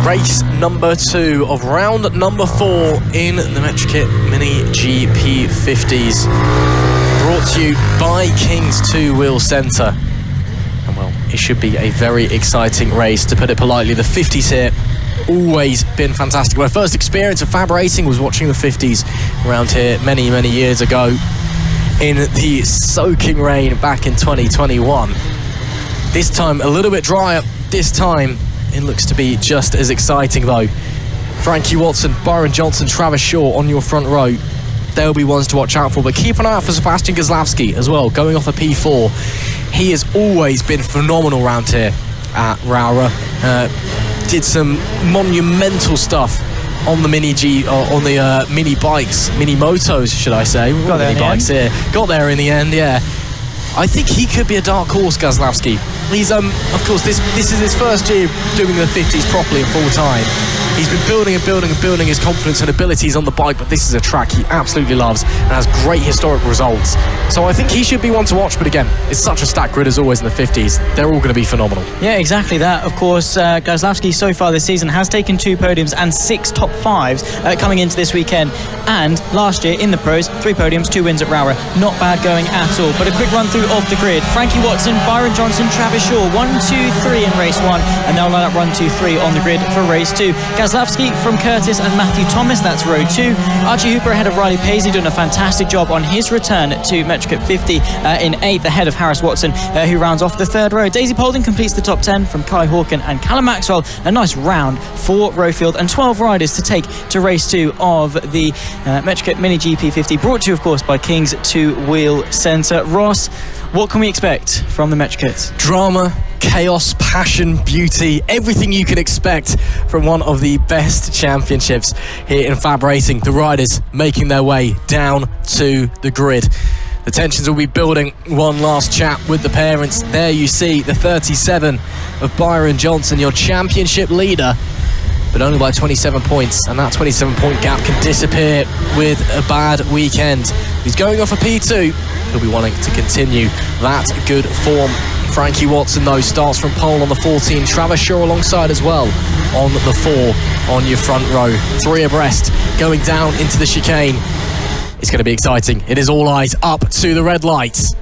race number 2 of round number 4 in the MetroKit MiniGP 50s. Brought to you by King's Two-Wheel Centre. And well, it should be a very exciting race, to put it politely. The 50s here, always been fantastic. My first experience of FAB-Racing was watching the 50s around here many, many years ago in the soaking rain back in 2021. This time a little bit drier. This time it looks to be just as exciting though. Frankie WATSON, Byron JOHNSON, Travis Shaw on your front row. They'll be ones to watch out for, but keep an eye out for Sebastian GASLAWSKI as well, going off a P4. He has always been phenomenal around here at Rowrah. Did some monumental stuff on the Minibikes, Minimotos, should I say. We've got Minibikes here. Got there in the end, yeah. I think he could be a dark horse, GASLAWSKI. He's, of course, this is his first year doing the 50s properly and full time. He's been building his confidence and abilities on the bike, but this is a track he absolutely loves and has great historic results. So I think he should be one to watch, but again, it's such a stacked grid as always in the 50s. They're all going to be phenomenal. Yeah, exactly that. Of course, GASLAWSKI so far this season has taken 2 podiums and 6 top 5s coming into this weekend. And last year in the pros, 3 podiums, 2 wins at Rowrah. Not bad going at all. But a quick run through of the grid. Frankie WATSON, Byron JOHNSON, Travis Shaw, 1, 2, 3 in race 1, and they'll line up 1, 2, 3 on the grid for race 2. GASLAWSKI from Curtis and Matthew Thomas, that's row 2. Archie HOOPER ahead of Riley Paisley, doing a fantastic job on his return to MetroKit 50 in 8th, ahead of Harris Watson, who rounds off the 3rd row. Daisy POLDEN completes the top 10 from Kai HAWKEN and Callum MAXWELL. A nice round for Rowfield, and 12 riders to take to race 2 of the MetroKit MiniGP 50, brought to you, of course, by King's Two-Wheel Centre. Ross, what can we expect from the MetroKits? Drama, chaos, passion, beauty, everything you can expect from one of the best championships here in FAB-Racing. The riders making their way down to the grid. The tensions will be building. One last chat with the parents. There you see the 37 of Byron JOHNSON, your championship leader, but only by 27 points, and that 27-point gap can disappear with a bad weekend. He's going off a P2. He'll be wanting to continue that good form. Frankie WATSON, though, starts from pole on the 14. Travis Shaw alongside as well on the 4 on your front row. 3 abreast going down into the chicane. It's going to be exciting. It is all eyes up to the red lights.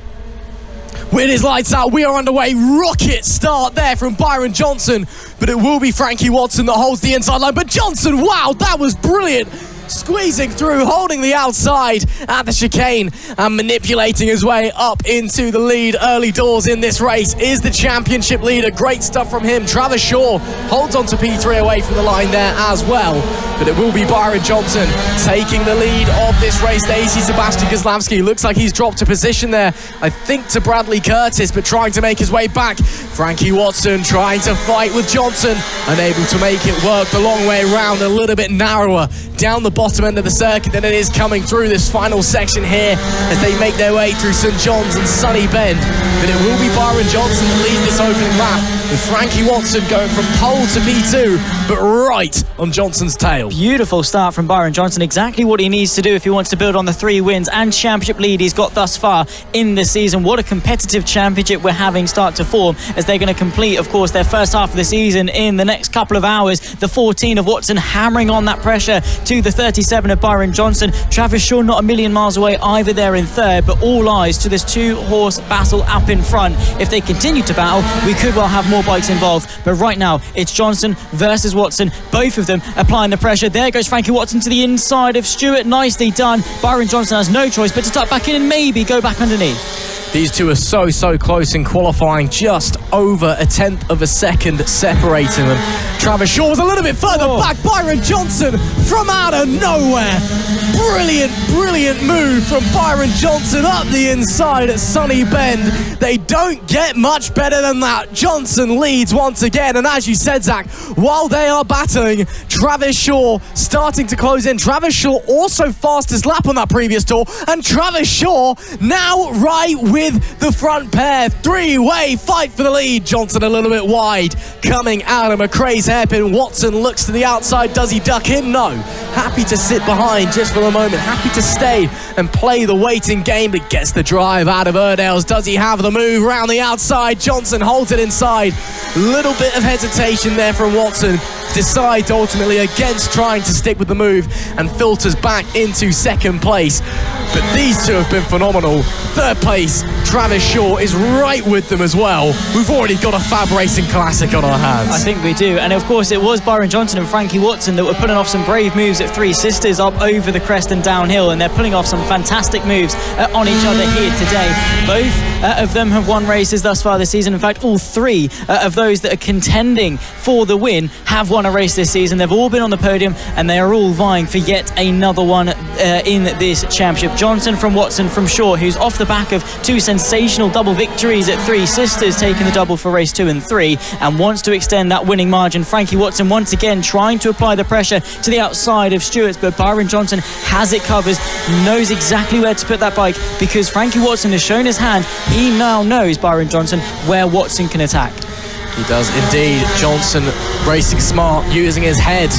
With his lights out, we are underway. Rocket start there from Byron JOHNSON, but it will be Frankie WATSON that holds the inside line. But JOHNSON, wow, that was brilliant. Squeezing through, holding the outside at the chicane and manipulating his way up into the lead early doors in this race. Is the championship leader. Great stuff from him. Travis Shaw holds on to P3 away from the line there as well, but it will be Byron JOHNSON taking the lead of this race. There you see Sebastian GASLAWSKI. Looks like he's dropped a position there, I think, to Bradley Curtis, but trying to make his way back. Frankie WATSON trying to fight with JOHNSON, unable to make it work the long way around, a little bit narrower down the bottom end of the circuit than it is coming through this final section here as they make their way through St John's and Sunny Bend. But it will be Byron JOHNSON that leads this opening lap, with Frankie WATSON going from pole to P2, but right on JOHNSON's tail. Beautiful start from Byron JOHNSON, exactly what he needs to do if he wants to build on the 3 wins and championship lead he's got thus far in this season. What a competitive championship we're having start to form as they're going to complete, of course, their first half of the season in the next couple of hours. The 14 of WATSON hammering on that pressure to the 37 of Byron JOHNSON. Travis Shaw not a million miles away either there in 3rd, but all eyes to this 2-horse battle up in front. If they continue to battle, we could well have more bikes involved, but right now it's JOHNSON versus WATSON, both of them applying the pressure. There goes Frankie WATSON to the inside of Stewart. Nicely done. Byron JOHNSON has no choice but to tuck back in and maybe go back underneath. These two are so close in qualifying, just over a 1/10 of a second separating them. Travis Shaw was a little bit further back. Byron JOHNSON from out of nowhere. Brilliant move from Byron JOHNSON up the inside at Sunny Bend. They don't get much better than that. JOHNSON leads once again, and as you said, Zach, while they are battling, Travis Shaw starting to close in. Travis Shaw also fastest lap on that previous tour, and Travis Shaw now right with the front pair. 3-way fight for the lead. lead. Johnson a little bit wide, coming out of McRae's hairpin. Watson looks to the outside. Does he duck in? No. Happy to sit behind just for a moment. Happy to stay and play the waiting game, but gets the drive out of Erdales. Does he have the move round the outside? Johnson holds it inside. Little bit of hesitation there from Watson. Decides ultimately against trying to stick with the move and filters back into second place. But these two have been phenomenal. Third place, Travis Shaw is right with them as well. We've already got a FAB-Racing classic on our hands. I think we do. And of course it was Byron JOHNSON and Frankie WATSON that were putting off some brave moves at Three Sisters up over the crest and downhill, and they're pulling off some fantastic moves on each other here today. Both of them have won races thus far this season. In fact, all three of those that are contending for the win have won a race this season. They've all been on the podium and they are all vying for yet another one in this championship. JOHNSON from WATSON from Shaw, who's off the back of two sensational double victories at Three Sisters, taking the double for race 2 and 3, and wants to extend that winning margin. Frankie WATSON once again trying to apply the pressure to the outside of Stewart's, but Byron JOHNSON has it covered, knows exactly where to put that bike, because Frankie WATSON has shown his hand. He now knows, Byron JOHNSON, where Watson can attack. He does indeed. Johnson racing smart, using his head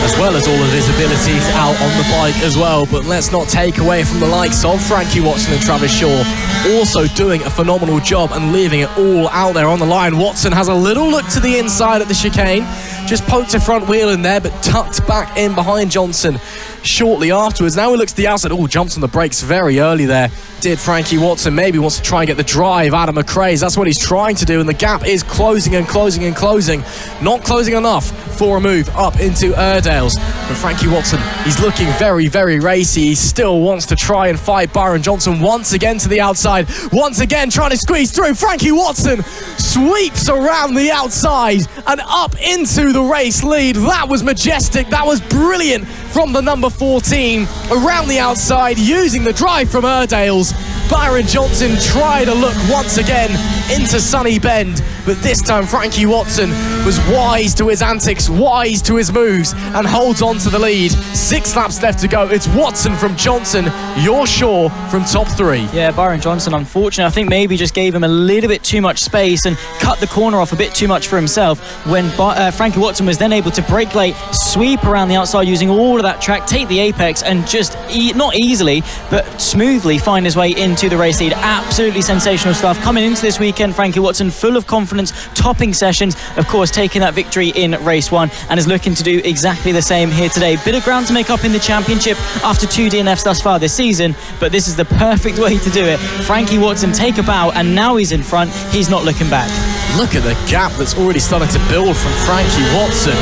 as well as all of his abilities out on the bike as well. But let's not take away from the likes of Frankie WATSON and Travis Shaw, also doing a phenomenal job and leaving it all out there on the line. Watson has a little look to the inside at the chicane, just poked a front wheel in there, but tucked back in behind Johnson shortly afterwards. Now he looks to the outside. Oh, jumps on the brakes very early there. Did Frankie WATSON. Maybe wants to try and get the drive out of McRae's. That's what he's trying to do, and the gap is closing and closing and closing. Not closing enough for a move up into Erdales. But Frankie WATSON, he's looking very, very racy. He still wants to try and fight Byron JOHNSON once again to the outside. Once again trying to squeeze through. Frankie WATSON sweeps around the outside and up into the race lead. That was majestic. That was brilliant from the number 14 around the outside, using the drive from Erdales. Byron JOHNSON tried to look once again into Sunny Bend, but this time Frankie WATSON was wise to his antics, wise to his moves, and holds on to the lead. 6 laps left to go. It's WATSON from JOHNSON, you're sure from top 3. Yeah, Byron JOHNSON, unfortunately, I think maybe just gave him a little bit too much space and cut the corner off a bit too much for himself, when Frankie WATSON was then able to brake late, sweep around the outside using all of that track, take the apex, and just not easily but smoothly find his way into the race lead. Absolutely sensational stuff coming into this weekend. Frankie WATSON full of confidence, topping sessions, of course taking that victory in race 1, and is looking to do exactly the same here today. Bit of ground to make up in the championship after 2 DNFs thus far this season, but this is the perfect way to do it. Frankie WATSON take a bow, and now he's in front. He's not looking back. Look at the gap that's already started to build from Frankie WATSON.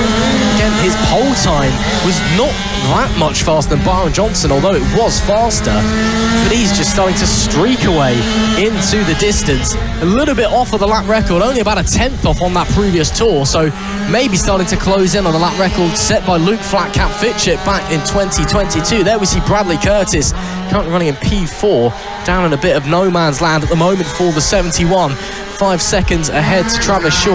Again, his pole time was not that much faster than Byron JOHNSON, although it was faster, but he's just starting to streak away into the distance. A little bit off of the lap record, only about a 10th off on that previous tour, so maybe starting to close in on the lap record set by Luke Flatcap Fitchett back in 2022. There we see Bradley Curtis currently running in P4, down in a bit of no man's land at the moment for the 71. 5 seconds ahead to Travis Shaw,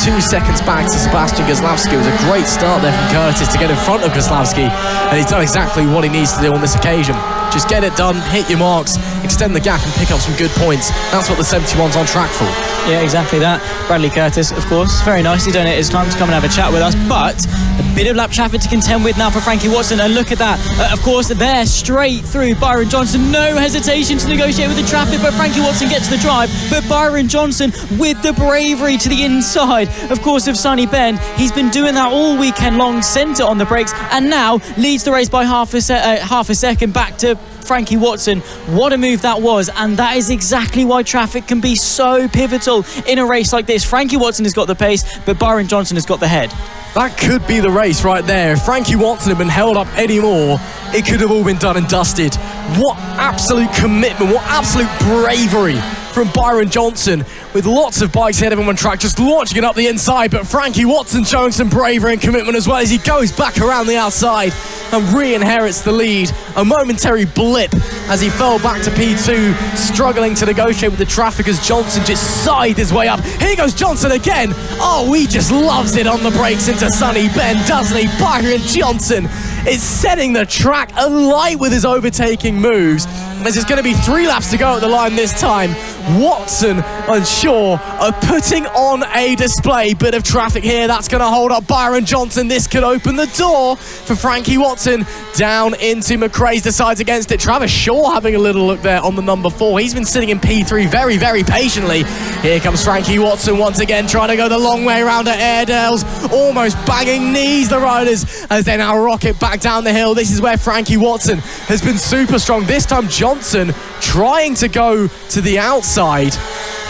2 seconds back to Sebastian GASLAWSKI. It was a great start there from Curtis to get in front of GASLAWSKI, and he's done exactly what he needs to do on this occasion. Just get it done, hit your marks, extend the gap and pick up some good points. That's what the 71's on track for. Yeah, exactly that. Bradley Curtis, of course, very nicely donated his time to come and have a chat with us, but a bit of lap traffic to contend with now for Frankie WATSON, and look at that. Of course, they're straight through Byron JOHNSON. No hesitation to negotiate with the traffic, but Frankie WATSON gets the drive, but Byron JOHNSON with the bravery to the inside, of course, of Sunny Bend. He's been doing that all weekend long, centre on the brakes, and now leads the race by half a second back to Frankie WATSON. What a move that was, and that is exactly why traffic can be so pivotal in a race like this. Frankie WATSON has got the pace, but Byron JOHNSON has got the head. That could be the race right there. If Frankie WATSON had been held up anymore, it could have all been done and dusted. What absolute commitment, what absolute bravery from Byron JOHNSON, with lots of bikes ahead of him on track, just launching it up the inside, but Frankie WATSON showing some bravery and commitment as well as he goes back around the outside and re-inherits the lead. A momentary blip as he fell back to P2, struggling to negotiate with the traffic as JOHNSON just sighed his way up. Here goes JOHNSON again. Oh, he just loves it on the brakes into Sunny Bend, doesn't he? Byron JOHNSON is setting the track alight with his overtaking moves. As it's going to be 3 laps to go at the line this time. Watson and Shaw are putting on a display. Bit of traffic here. That's going to hold up Byron Johnson. This could open the door for Frankie Watson. Down into McRae's, decides against it. Travis Shaw having a little look there on the number 4. He's been sitting in P3 very, very patiently. Here comes Frankie Watson once again, trying to go the long way around at Airedales. Almost banging knees, the riders, as they now rocket back down the hill. This is where Frankie Watson has been super strong. This time Johnson trying to go to the outside,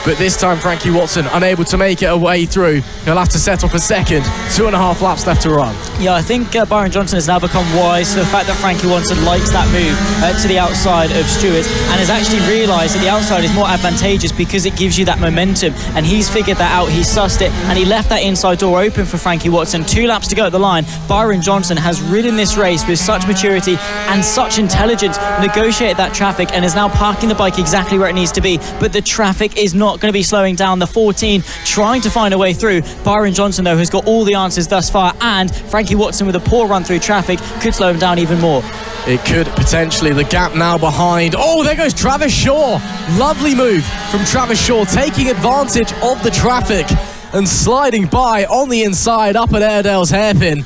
but this time Frankie Watson unable to make it a way through. He'll have to settle for second. 2.5 laps left to run. Yeah, I think Byron Johnson has now become wise to the fact that Frankie Watson likes that move to the outside of Stewart, and has actually realised that the outside is more advantageous because it gives you that momentum, and he's figured that out. He's sussed it, and he left that inside door open for Frankie Watson. 2 laps to go at the line. Byron Johnson has ridden this race with such maturity and such intelligence, negotiated that traffic, and is now parking the bike exactly where it needs to be. But the traffic is not going to be slowing down. The 14 trying to find a way through. Byron Johnson, though, has got all the answers thus far, and Frankie Watson with a poor run through traffic could slow him down even more. It could potentially. The gap now behind. Oh, there goes Travis Shaw. Lovely move from Travis Shaw, taking advantage of the traffic and sliding by on the inside up at Airedale's hairpin.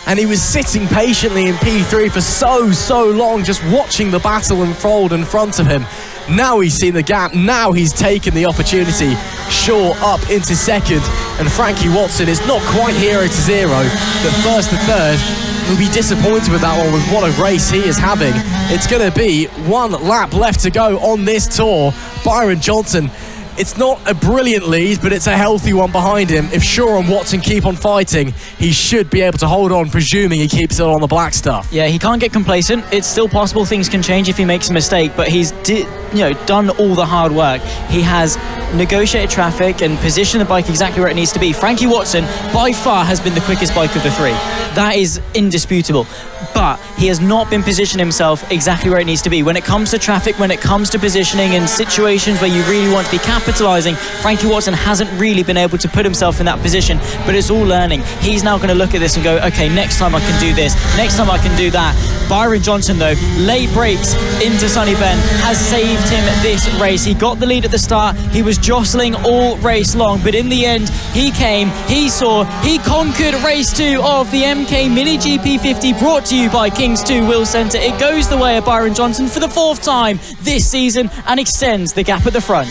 And he was sitting patiently in P3 for so long, just watching the battle unfold in front of him. Now he's seen the gap, now he's taken the opportunity. Shaw up into second, and Frankie Watson is not quite hero to zero, but first to third. He'll be disappointed with that one, with what a race he is having. It's going to be 1 lap left to go on this tour. Byron Johnson, it's not a brilliant lead, but it's a healthy one behind him. If Shaw and Watson keep on fighting, he should be able to hold on, presuming he keeps it on the black stuff. Yeah, he can't get complacent. It's still possible things can change if he makes a mistake, but he's done all the hard work. He has negotiated traffic and positioned the bike exactly where it needs to be. Frankie Watson, by far, has been the quickest bike of the 3. That is indisputable. But he has not been positioning himself exactly where it needs to be. When it comes to traffic, when it comes to positioning in situations where you really want to be capitalising, Frankie Watson hasn't really been able to put himself in that position, but it's all learning. He's now going to look at this and go, okay, next time I can do this, next time I can do that. Byron Johnson, though, late brakes into Sunny Ben has saved him this race. He got the lead at the start. He was jostling all race long, but in the end, he came, he saw, he conquered race 2 of the MK MiniGP 50, brought to you by Kings 2 Wheel Centre. It goes the way of Byron Johnson for the 4th time this season and extends the gap at the front.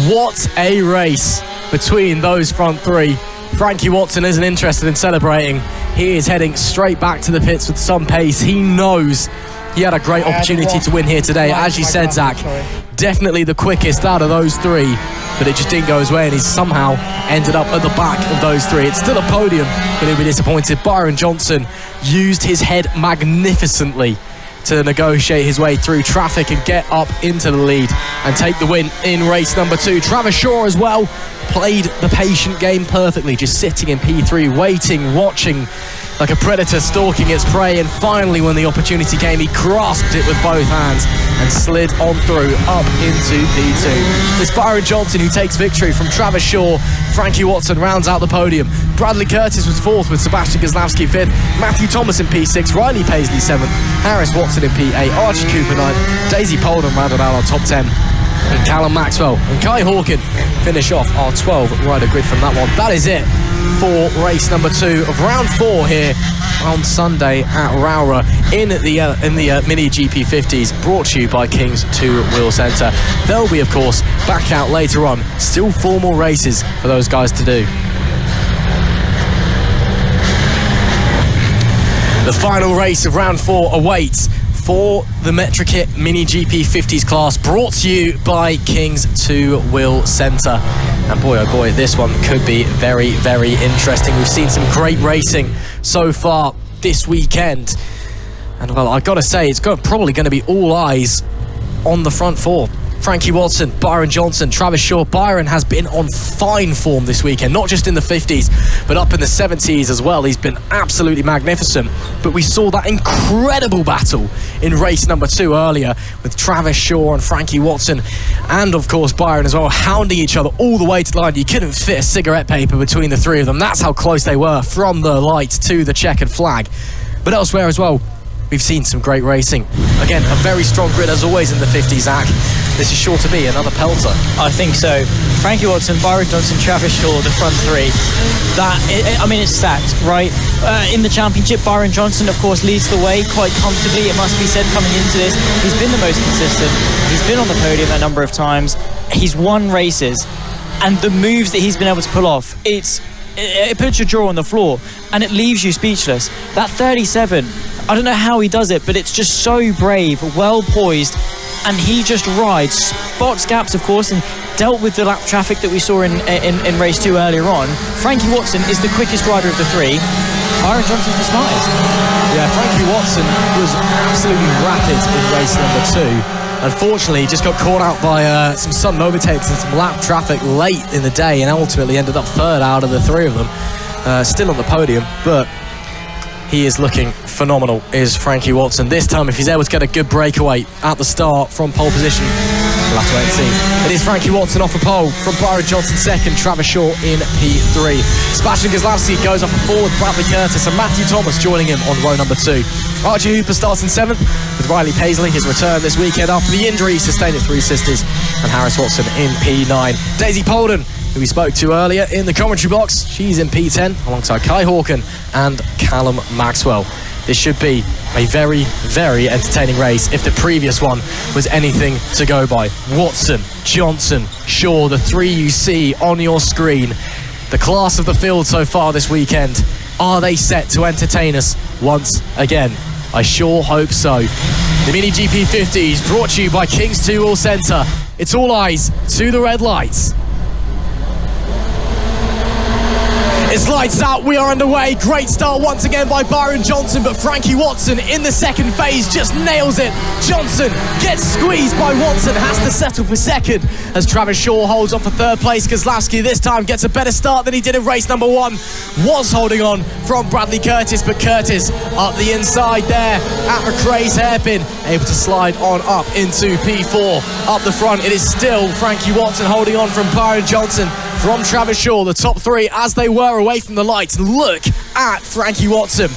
What a race between those front 3. Frankie Watson isn't interested in celebrating. He is heading straight back to the pits with some pace. He knows he had a great opportunity to win here today. As you said, Zach, definitely the quickest out of those 3, but it just didn't go his way, and he's somehow ended up at the back of those 3. It's still a podium, but he'll be disappointed. Byron Johnson used his head magnificently to negotiate his way through traffic and get up into the lead and take the win in race number 2. Travis Shaw as well played the patient game perfectly, just sitting in P3, waiting, watching like a predator stalking its prey, and finally when the opportunity came, he grasped it with both hands and slid on through up into P2. It's Byron Johnson who takes victory from Travis Shaw. Frankie Watson rounds out the podium. Bradley Curtis was 4th with Sebastian GASLAWSKI 5th. Matthew Thomas in P6, Riley Paisley 7th, Harris Watson in P8, Archie HOOPER 9th, Daisy Polden rounded out our top 10. And Callum MAXWELL and Kai HAWKEN finish off our 12 rider grid from that one. That is it for race number 2 of round 4 here on Sunday at Rowrah in the Mini GP 50s, brought to you by Kings 2 Wheel Centre. They'll be, of course, back out later on. Still 4 more races for those guys to do. The final race of round 4 awaits for the MetriKit Mini GP 50s class, brought to you by Kings 2 Wheel Centre. And boy, oh boy, this one could be very, very interesting. We've seen some great racing so far this weekend. And well, I've got to say, it's probably going to be all eyes on the front 4. Frankie Watson, Byron Johnson, Travis Shaw. Byron has been on fine form this weekend, not just in the 50s, but up in the 70s as well. He's been absolutely magnificent. But we saw that incredible battle in race number 2 earlier with Travis Shaw and Frankie Watson, and of course Byron as well, hounding each other all the way to the line. You couldn't fit a cigarette paper between the 3 of them. That's how close they were from the light to the checkered flag. But elsewhere as well, we've seen some great racing. Again, a very strong grid as always in the 50s, Zach. This is sure to be another pelter. I think so. Frankie Watson, Byron Johnson, Travis Shaw, the front three. It's stacked, right? In the championship, Byron Johnson, of course, leads the way quite comfortably, it must be said, coming into this. He's been the most consistent. He's been on the podium a number of times. He's won races. And the moves that he's been able to pull off, it puts your jaw on the floor and it leaves you speechless. That 37, I don't know how he does it, but it's just so brave, well poised, and he just rides, spots gaps, of course, and dealt with the lap traffic that we saw in race 2 earlier on. Frankie Watson is the quickest rider of the three. Byron Johnson's the smartest. Yeah, Frankie Watson was absolutely rapid in race number 2. Unfortunately, he just got caught out by some sudden overtakes and some lap traffic late in the day, and ultimately ended up third out of the three of them. Still on the podium, but he is looking phenomenal, is Frankie Watson. This time, if he's able to get a good breakaway at the start from pole position, we'll have to wait and see. It is Frankie Watson off a pole from Byron Johnson second, Travis Shaw in P3. Sebastian GASLAWSKI goes off a forward, Bradley Curtis and Matthew Thomas joining him on row number 2. Archie Hooper starts in 7th, with Riley Paisley, his return this weekend after the injury he sustained at Three Sisters, and Harris Watson in P9. Daisy Polden, who we spoke to earlier in the commentary box, she's in P10 alongside Kai HAWKEN and Callum MAXWELL. This should be a very, very entertaining race if the previous one was anything to go by. Watson, Johnson, Shaw, the three you see on your screen. The class of the field so far this weekend. Are they set to entertain us once again? I sure hope so. The MiniGP 50s brought to you by King's 2 All Centre. It's all eyes to the red lights. It's lights out, we are underway. Great start once again by Byron Johnson, but Frankie Watson in the second phase just nails it. Johnson gets squeezed by Watson, has to settle for second as Travis Shaw holds on for third place. GASLAWSKI this time gets a better start than he did in race number 1. Was holding on from Bradley Curtis, but Curtis up the inside there at McRae's hairpin, able to slide on up into P4. Up the front, it is still Frankie Watson holding on from Byron Johnson, from Travis Shaw, the top 3 as they were away from the lights. Look at Frankie Watson.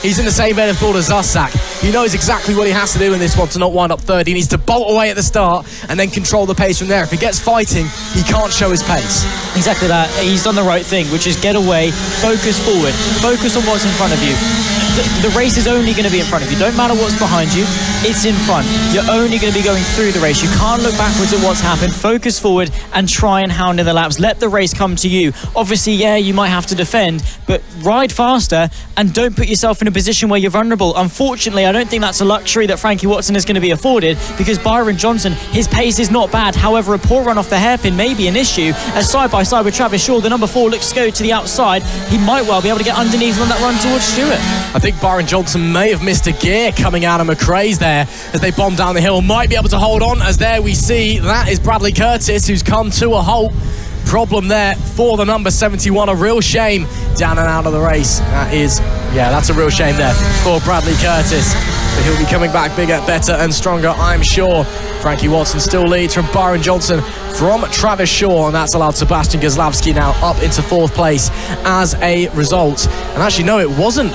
He's in the same vein of thought as us, Zach. He knows exactly what he has to do in this one to not wind up third. He needs to bolt away at the start and then control the pace from there. If he gets fighting, he can't show his pace. Exactly that. He's done the right thing, which is get away, focus forward, focus on what's in front of you. The race is only going to be in front of you. Don't matter what's behind you, it's in front. You're only going to be going through the race. You can't look backwards at what's happened. Focus forward and try and hound in the laps. Let the race come to you. Obviously, yeah, you might have to defend, but ride faster and don't put yourself in a position where you're vulnerable. Unfortunately, I don't think that's a luxury that Frankie Watson is going to be afforded, because Byron Johnson, his pace is not bad. However, a poor run off the hairpin may be an issue, as side by side with Travis Shaw, the number 4 looks to go to the outside. He might well be able to get underneath on that run towards Stewart. I think Byron Johnson may have missed a gear coming out of McRae's there as they bomb down the hill. Might be able to hold on, as there we see that is Bradley Curtis, who's come to a halt. Problem there for the number 71. A real shame down and out of the race. That's a real shame there for Bradley Curtis, but he'll be coming back bigger, better and stronger, I'm sure. Frankie Watson still leads from Byron Johnson, from Travis Shaw, and that's allowed Sebastian GASLAWSKI now up into 4th place as a result. And actually, no, it wasn't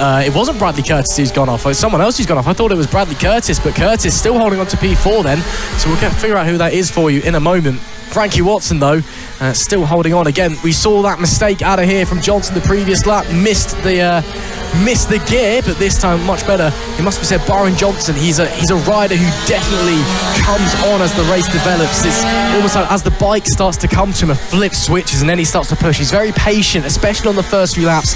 Bradley Curtis who's gone off. It's someone else who's gone off. I thought it was Bradley Curtis, but Curtis still holding on to P4 then, so we'll figure out who that is for you in a moment. Frankie Watson, though, still holding on. Again, we saw that mistake out of here from Johnson the previous lap. Missed the gear, but this time much better. It must be said, Byron Johnson, he's a rider who definitely comes on as the race develops. It's almost like as the bike starts to come to him, a flip switches and then he starts to push. He's very patient, especially on the first few laps.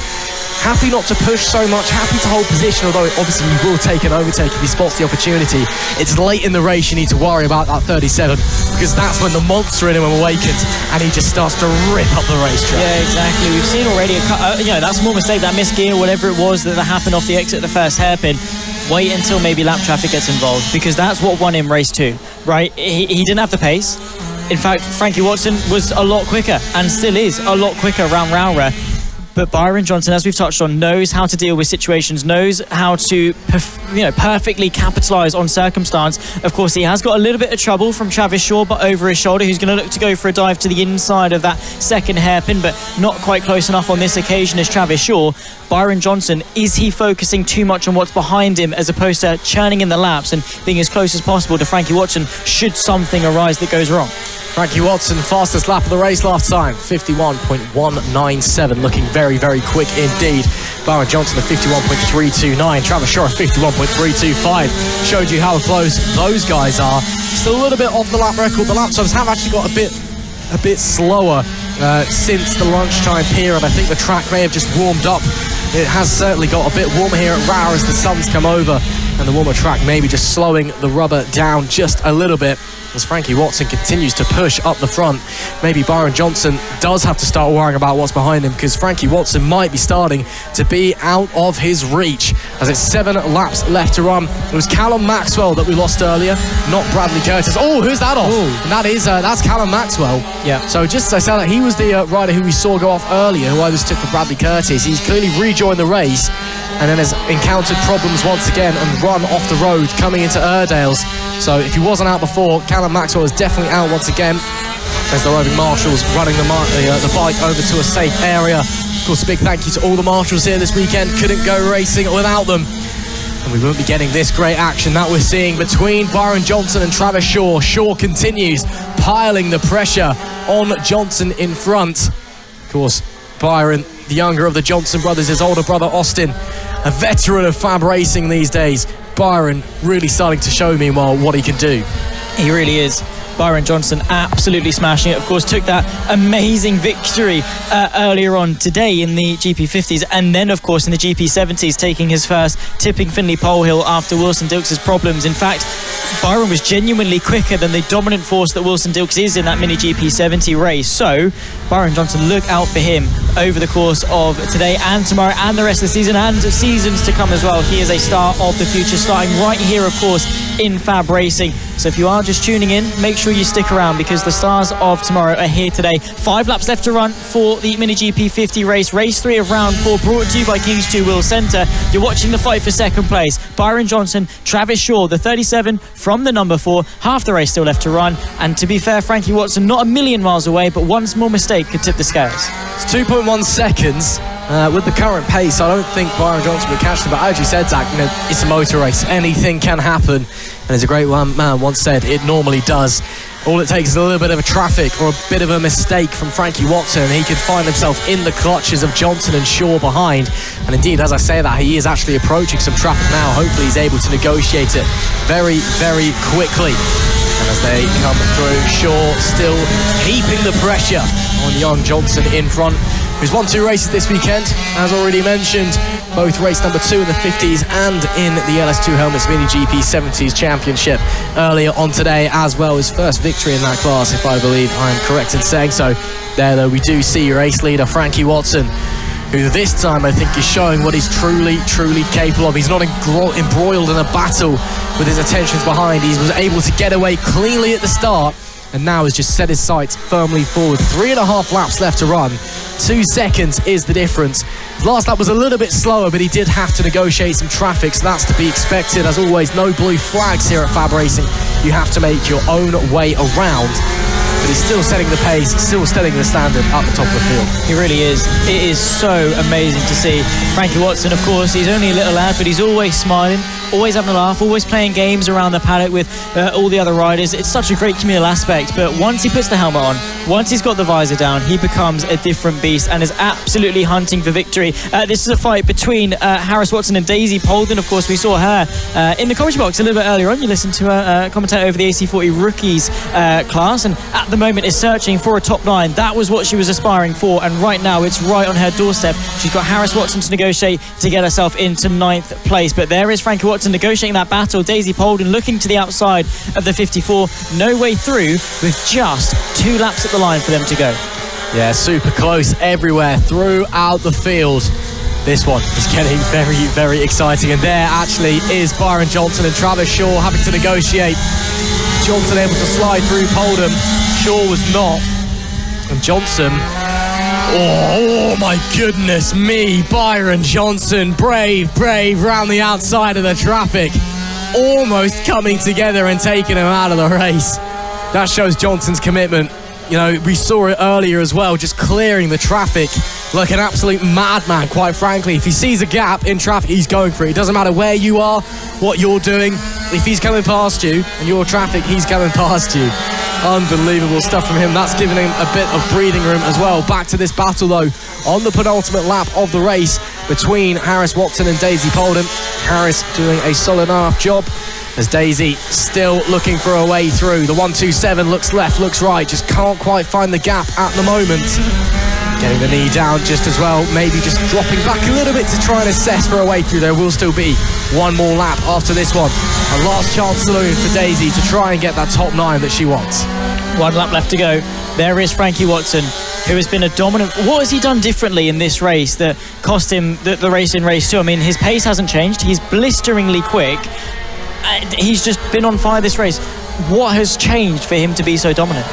Happy not to push so much, happy to hold position, although obviously he will take an overtake if he spots the opportunity. It's late in the race you need to worry about that 37, because that's when the monster in him awakens and he just starts to rip up the racetrack. Yeah, exactly. We've seen already that small mistake, that missed gear, whatever it was that happened off the exit of the first hairpin. Wait until maybe lap traffic gets involved, because that's what won him race 2, right? He didn't have the pace. In fact, Frankie Watson was a lot quicker and still is a lot quicker around Rowrah. But Byron Johnson, as we've touched on, knows how to deal with situations, knows how to perfectly capitalise on circumstance. Of course, he has got a little bit of trouble from Travis Shaw, but over his shoulder, who's going to look to go for a dive to the inside of that second hairpin, but not quite close enough on this occasion as Travis Shaw. Byron Johnson, is he focusing too much on what's behind him as opposed to churning in the laps and being as close as possible to Frankie Watson should something arise that goes wrong? Frankie Watson, fastest lap of the race last time, 51.197, looking very, very quick indeed. Byron Johnson at 51.329, Travis Shaw at 51.325. Showed you how close those guys are. Still a little bit off the lap record. The lap times have actually got a bit slower since the lunchtime period. I think the track may have just warmed up. It has certainly got a bit warmer here at Rowrah as the sun's come over, and the warmer track maybe just slowing the rubber down just a little bit as Frankie Watson continues to push up the front. Maybe Byron Johnson does have to start worrying about what's behind him, because Frankie Watson might be starting to be out of his reach as it's 7 laps left to run. It was Callum MAXWELL that we lost earlier, not Bradley Curtis. Oh, who's that off? And that's Callum MAXWELL. Yeah. So just as I said, he was the rider who we saw go off earlier, who I was took for Bradley Curtis. He's clearly rejoined the race and then has encountered problems once again and run off the road coming into Airedales. So if he wasn't out before, Callum MAXWELL is definitely out once again as the roving marshals running the bike over to a safe area. Of course, a big thank you to all the marshals here this weekend. Couldn't go racing without them. And we won't be getting this great action that we're seeing between Byron Johnson and Travis Shaw. Shaw continues piling the pressure on Johnson in front. Of course, Byron, the younger of the Johnson brothers, his older brother Austin, a veteran of FAB-Racing these days. Byron really starting to show, meanwhile, what he can do. He really is. Byron Johnson absolutely smashing it. Of course, took that amazing victory earlier on today in the GP50s, and then, of course, in the GP70s, taking his first tipping Finley pole hill after Wilson Dilks' problems. In fact, Byron was genuinely quicker than the dominant force that Wilson Dilks is in that mini GP70 race. So, Byron Johnson, look out for him over the course of today and tomorrow and the rest of the season and seasons to come as well. He is a star of the future, starting right here, of course, in FAB-Racing. So if you are just tuning in, make sure you stick around, because the stars of tomorrow are here today. 5 laps left to run for the MiniGP 50 race. Race 3 of round 4, brought to you by Kings 2 Wheel Centre. You're watching the fight for second place. Byron Johnson, Travis Shaw, the 37 from the number 4. Half the race still left to run. And to be fair, Frankie Watson not a million miles away, but one small mistake could tip the scales. It's 2.1 seconds. With the current pace, I don't think Byron Johnson would catch them. But as you said, Zach, it's a motor race. Anything can happen. And as a great man once said, it normally does. All it takes is a little bit of a traffic or a bit of a mistake from Frankie Watson, and he could find himself in the clutches of Johnson and Shaw behind. And indeed, as I say that, he is actually approaching some traffic now. Hopefully he's able to negotiate it very, very quickly. And as they come through, Shaw still heaping the pressure on young Johnson in front, who's won 2 races this weekend, as already mentioned, both race number 2 in the 50s and in the LS2 Helmets MiniGP 70s Championship earlier on today, as well. His first victory in that class, if I believe I'm correct in saying so. There, though, we do see your ace leader, Frankie Watson, who this time I think is showing what he's truly, truly capable of. He's not embroiled in a battle with his attentions behind. He was able to get away cleanly at the start, and now has just set his sights firmly forward. 3.5 laps left to run. 2 seconds is the difference. His last lap was a little bit slower, but he did have to negotiate some traffic, so that's to be expected. As always, no blue flags here at FAB-Racing. You have to make your own way around. But he's still setting the pace, still setting the standard at the top of the field. He really is. It is so amazing to see. Frankie Watson, of course, he's only a little lad, but he's always smiling, always having a laugh, always playing games around the paddock with all the other riders. It's such a great communal aspect, but once he puts the helmet on, once he's got the visor down, he becomes a different beast and is absolutely hunting for victory. This is a fight between Harris Watson and Daisy Polden. Of course, we saw her in the commentary box a little bit earlier on. You listened to her commentate over the AC40 Rookies class, and at the moment is searching for a top 9. That was what she was aspiring for, and right now it's right on her doorstep. She's got Harris Watson to negotiate to get herself into 9th place, but there is Frankie Watson negotiating that battle. Daisy Polden looking to the outside of the 54, no way through, with just 2 laps at the line for them to go. Yeah, super close everywhere throughout the field. This one is getting very, very exciting, and there actually is Byron Johnson and Travis Shaw having to negotiate. Johnson able to slide through Polden, Shaw was not, and Johnson Oh my goodness me, Byron JOHNSON, brave round the outside of the traffic, almost coming together and taking him out of the race. That shows Johnson's commitment. You know, we saw it earlier as well, just clearing the traffic like an absolute madman, quite frankly. If he sees a gap in traffic, he's going for it. It doesn't matter where you are, what you're doing. If he's coming past you and you're traffic, he's coming past you. Unbelievable stuff from him. That's given him a bit of breathing room as well. Back to this battle, though, on the penultimate lap of the race between Harris Watson and Daisy Polden. Harris doing a solid enough job, as Daisy still looking for a way through. The 127 looks left, looks right, just can't quite find the gap at the moment. Getting the knee down just as well, maybe just dropping back a little bit to try and assess for a way through. There will still be one more lap after this one. A last chance saloon for Daisy to try and get that top 9 that she wants. One lap left to go. There is Frankie Watson, who has been a dominant... What has he done differently in this race that cost him the race in race 2? I mean, his pace hasn't changed. He's blisteringly quick. He's just been on fire this race. What has changed for him to be so dominant?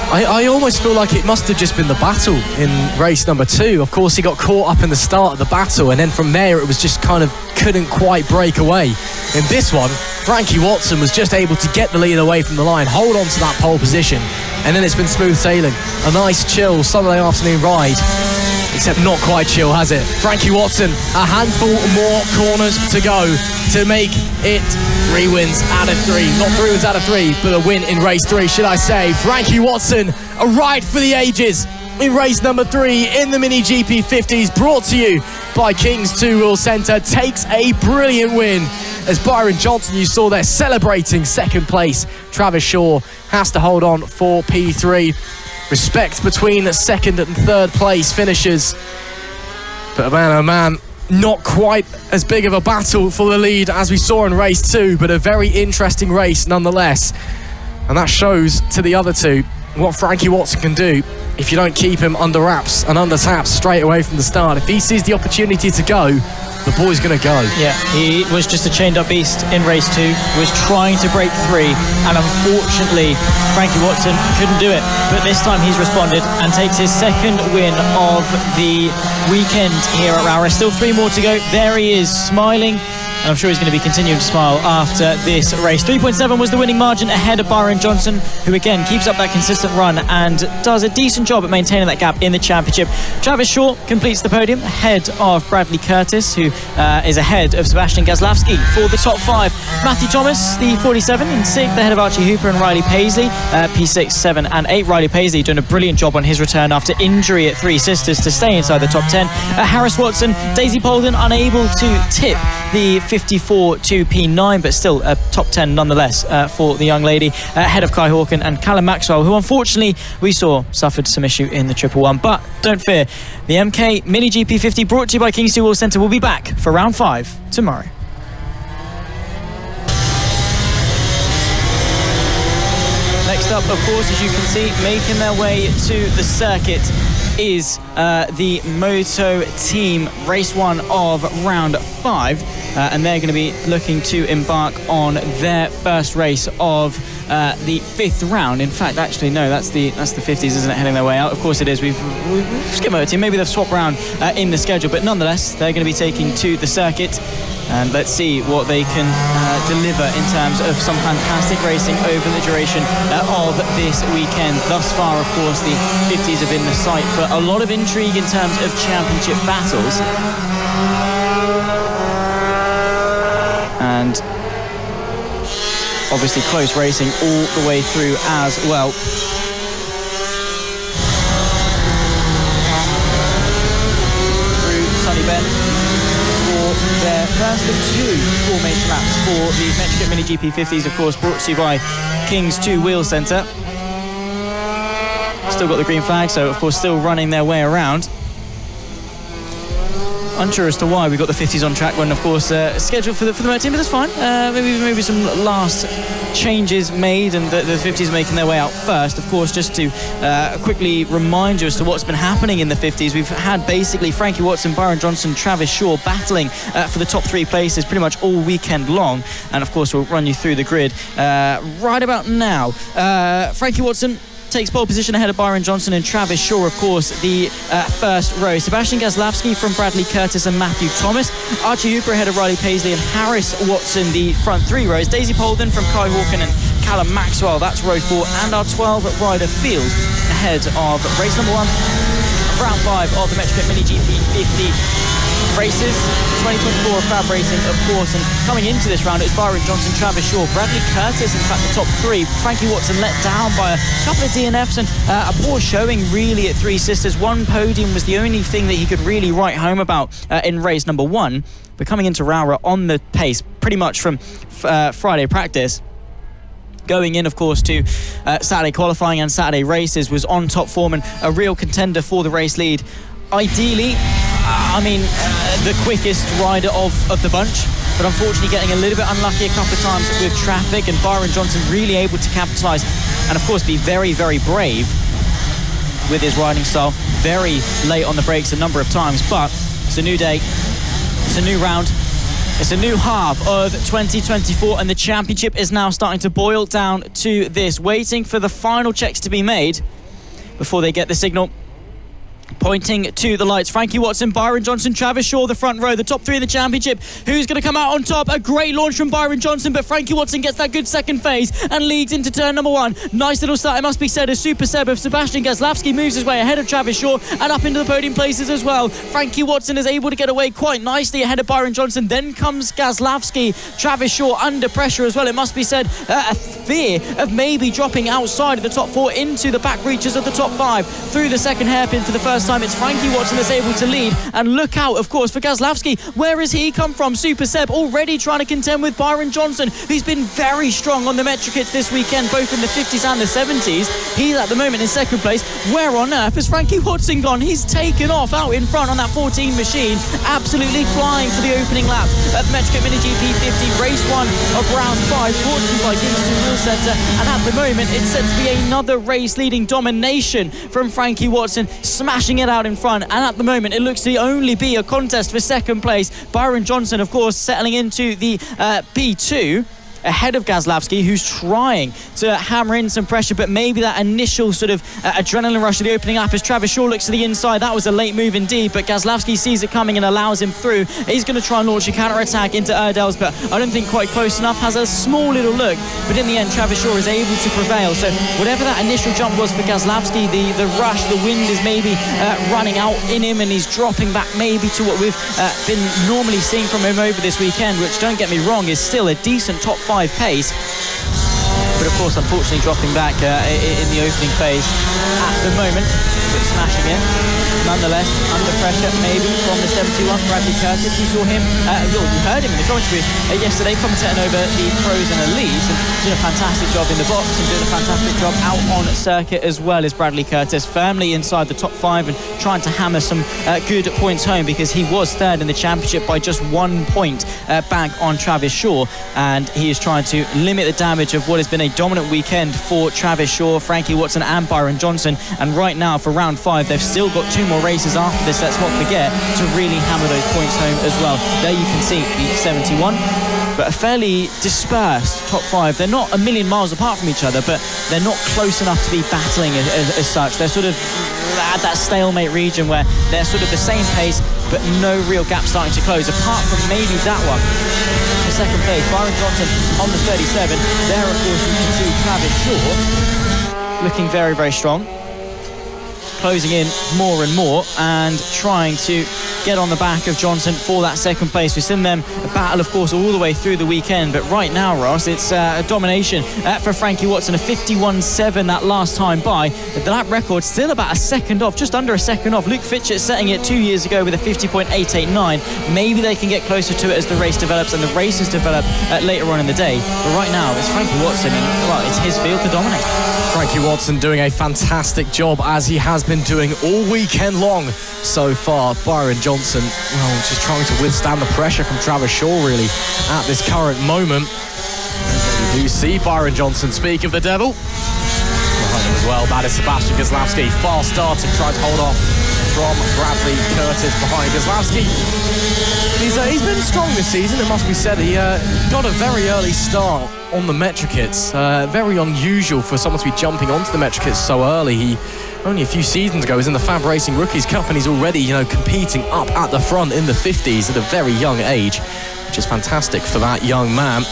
I almost feel like it must have just been the battle in race number 2. Of course, he got caught up in the start of the battle, and then from there it was just kind of couldn't quite break away. In this one, Frankie Watson was just able to get the lead away from the line, hold on to that pole position, and then it's been smooth sailing. A nice, chill Sunday afternoon ride. Except not quite chill, has it? Frankie Watson, a handful more corners to go to make it 3 wins out of 3. Not 3 wins out of 3, but a win in race 3, should I say. Frankie Watson, a ride for the ages in race number 3 in the MiniGP 50s, brought to you by King's Two Wheel Centre, takes a brilliant win. As Byron JOHNSON, you saw there, celebrating second place. Travis Shaw has to hold on for P3. Respect between second and third place finishers. But man, oh man, not quite as big of a battle for the lead as we saw in race 2, but a very interesting race nonetheless. And that shows to the other two what Frankie Watson can do if you don't keep him under wraps and under taps straight away from the start. If he sees the opportunity to go, the boy's going to go. Yeah, he was just a chained-up beast in race 2, was trying to break 3, and unfortunately, Frankie Watson couldn't do it. But this time he's responded and takes his second win of the weekend here at Rowrah. Still 3 more to go. There he is, smiling. And I'm sure he's going to be continuing to smile after this race. 3.7 was the winning margin ahead of Byron JOHNSON, who again keeps up that consistent run and does a decent job at maintaining that gap in the championship. Travis Shaw completes the podium ahead of Bradley Curtis, who is ahead of Sebastian GASLAWSKI for the top 5. Matthew Thomas, the 47, in 6th, ahead of Archie HOOPER and Riley Paisley. P6, 7 and 8. Riley Paisley doing a brilliant job on his return after injury at Three Sisters to stay inside the top 10. Harris Watson, Daisy Polden unable to tip the 54 to P9, but still a top 10 nonetheless for the young lady, ahead of HAWKEN and Callum MAXWELL, who unfortunately we saw suffered some issue in the 111. But don't fear, the MK MiniGP 50 brought to you by King's Two Wheel Centre will be back for round 5 tomorrow. Next up, of course, as you can see, making their way to the circuit is the Moto team, race 1 of round 5, and they're going to be looking to embark on their first race of the 5th round. In fact, actually, no, that's the 50s, isn't it, heading their way out? Of course it is. We've skipped Moto team. Maybe they've swapped around in the schedule, but nonetheless, they're going to be taking to the circuit. And let's see what they can deliver in terms of some fantastic racing over the duration of this weekend. Thus far, of course, the 50s have been the site for a lot of intrigue in terms of championship battles. And obviously close racing all the way through as well. Through Sunny Bend. Their first of 2 formation laps for the MetroJet MiniGP 50s, of course, brought to you by King's Two Wheel Centre. Still got the green flag, so of course still running their way around. Unsure as to why we got the 50s on track when, of course, scheduled for the Moto team, but that's fine. Maybe some last changes made, and the 50s making their way out first. Of course, just to quickly remind you as to what's been happening in the 50s, we've had basically Frankie Watson, Byron JOHNSON, Travis Shaw battling for the top 3 places pretty much all weekend long. And of course, we'll run you through the grid right about now. Frankie Watson takes pole position ahead of Byron Johnson and Travis Shaw, of course, the first row. Sebastian GASLAWSKI from Bradley Curtis and Matthew Thomas. Archie Hooper ahead of Riley Paisley and Harris Watson, the front 3 rows. Daisy Polden from Kai HAWKEN and Callum Maxwell, that's row 4. And our 12-rider field ahead of race number 1, round 5 of the MetroKit MiniGP 50 races, 2024 FAB-Racing, of course. And coming into this round, it was Byron Johnson, Travis Shaw, Bradley Curtis, in fact, the top 3. Frankie WATSON let down by a couple of DNFs and a poor showing, really, at Three Sisters. One podium was the only thing that he could really write home about in race number 1. But coming into Rowrah on the pace, pretty much from Friday practice, going in, of course, to Saturday qualifying and Saturday races, was on top form and a real contender for the race lead. Ideally, the quickest rider of the bunch, but unfortunately getting a little bit unlucky a couple of times with traffic, and Byron Johnson really able to capitalise and, of course, be very, very brave with his riding style. Very late on the brakes a number of times, but it's a new day, it's a new round, it's a new half of 2024, and the championship is now starting to boil down to this, waiting for the final checks to be made before they get the signal pointing to the lights. Frankie WATSON, Byron Johnson, Travis Shaw, the front row, the top 3 of the championship. Who's going to come out on top? A great launch from Byron Johnson, but Frankie WATSON gets that good second phase and leads into turn number 1. Nice little start, it must be said, as Super Seb of Sebastian GASLAWSKI moves his way ahead of Travis Shaw and up into the podium places as well. Frankie WATSON is able to get away quite nicely ahead of Byron Johnson. Then comes GASLAWSKI. Travis Shaw under pressure as well, it must be said. A fear of maybe dropping outside of the top 4 into the back reaches of the top 5 through the second hairpin for the first time. It's Frankie WATSON that's able to lead, and look out, of course, for GASLAWSKI. Where has he come from? Super Seb already trying to contend with Byron Johnson, who's been very strong on the MetroKits this weekend, both in the 50s and the 70s. He's at the moment in second place. Where on earth has Frankie WATSON gone? He's taken off out in front on that 14 machine, absolutely flying for the opening lap at the MetroKit MiniGP 50, race 1 of round 5, brought to you by Kingston Wheel Centre. And at the moment, it's set to be another race-leading domination from Frankie WATSON, smashing it out in front. And at the moment, it looks to only be a contest for second place. Byron Johnson, of course, settling into the P2 ahead of GASLAWSKI, who's trying to hammer in some pressure, but maybe that initial sort of adrenaline rush of the opening lap as Travis Shaw looks to the inside. That was a late move indeed, but GASLAWSKI sees it coming and allows him through. He's going to try and launch a counter-attack into Erdels, but I don't think quite close enough. Has a small little look, but in the end, Travis Shaw is able to prevail. So whatever that initial jump was for GASLAWSKI, the rush, the wind is maybe running out in him, and he's dropping back maybe to what we've been normally seeing from him over this weekend, which, don't get me wrong, is still a decent top 5 pace. But of course, unfortunately, dropping back in the opening phase at the moment, but smashing it. Nonetheless, under pressure maybe from the 71, Bradley Curtis. You saw him, you heard him in the commentary yesterday, commentating over the pros and elites, and doing a fantastic job in the box and doing a fantastic job out on circuit as well as Bradley Curtis, firmly inside the top 5 and trying to hammer some good points home, because he was third in the championship by just 1 point back on Travis Shaw, and he is trying to limit the damage of what has been a dominant weekend for Travis Shaw, Frankie WATSON and Byron Johnson. And right now for round 5, they've still got 2 more races after this, let's not forget, to really hammer those points home as well. There you can see the 71, but a fairly dispersed top 5. They're not a million miles apart from each other, but they're not close enough to be battling as such. They're sort of at that stalemate region where they're sort of the same pace, but no real gap starting to close, apart from maybe that one. For second place, Byron Johnson on the 37. There, of course, you can see Travis Shaw looking very, very strong, closing in more and more and trying to get on the back of Johnson for that second place. We've seen them battle, of course, all the way through the weekend, but right now, Ross, it's a domination for Frankie WATSON, a 51.7 that last time by. The lap record still about a second off, just under a second off. Luke Fitchett setting it 2 years ago with a 50.889. Maybe they can get closer to it as the race develops and the races develop later on in the day. But right now, it's Frankie WATSON, and well, it's his field to dominate. Frankie WATSON doing a fantastic job, as he has been doing all weekend long so far. Byron Johnson, well, just trying to withstand the pressure from Travis Shaw, really, at this current moment. You do see Byron Johnson, speak of the devil. Behind him as well, that is Sebastian GASLAWSKI, fast starting, trying to hold off from Bradley Curtis behind GASLAWSKI. He's been strong this season, it must be said. He got a very early start on the Metro kits. Very unusual for someone to be jumping onto the Metro kits so early. He only a few seasons ago was in the FAB-Racing Rookies Cup, and he's already, competing up at the front in the 50s at a very young age, which is fantastic for that young man.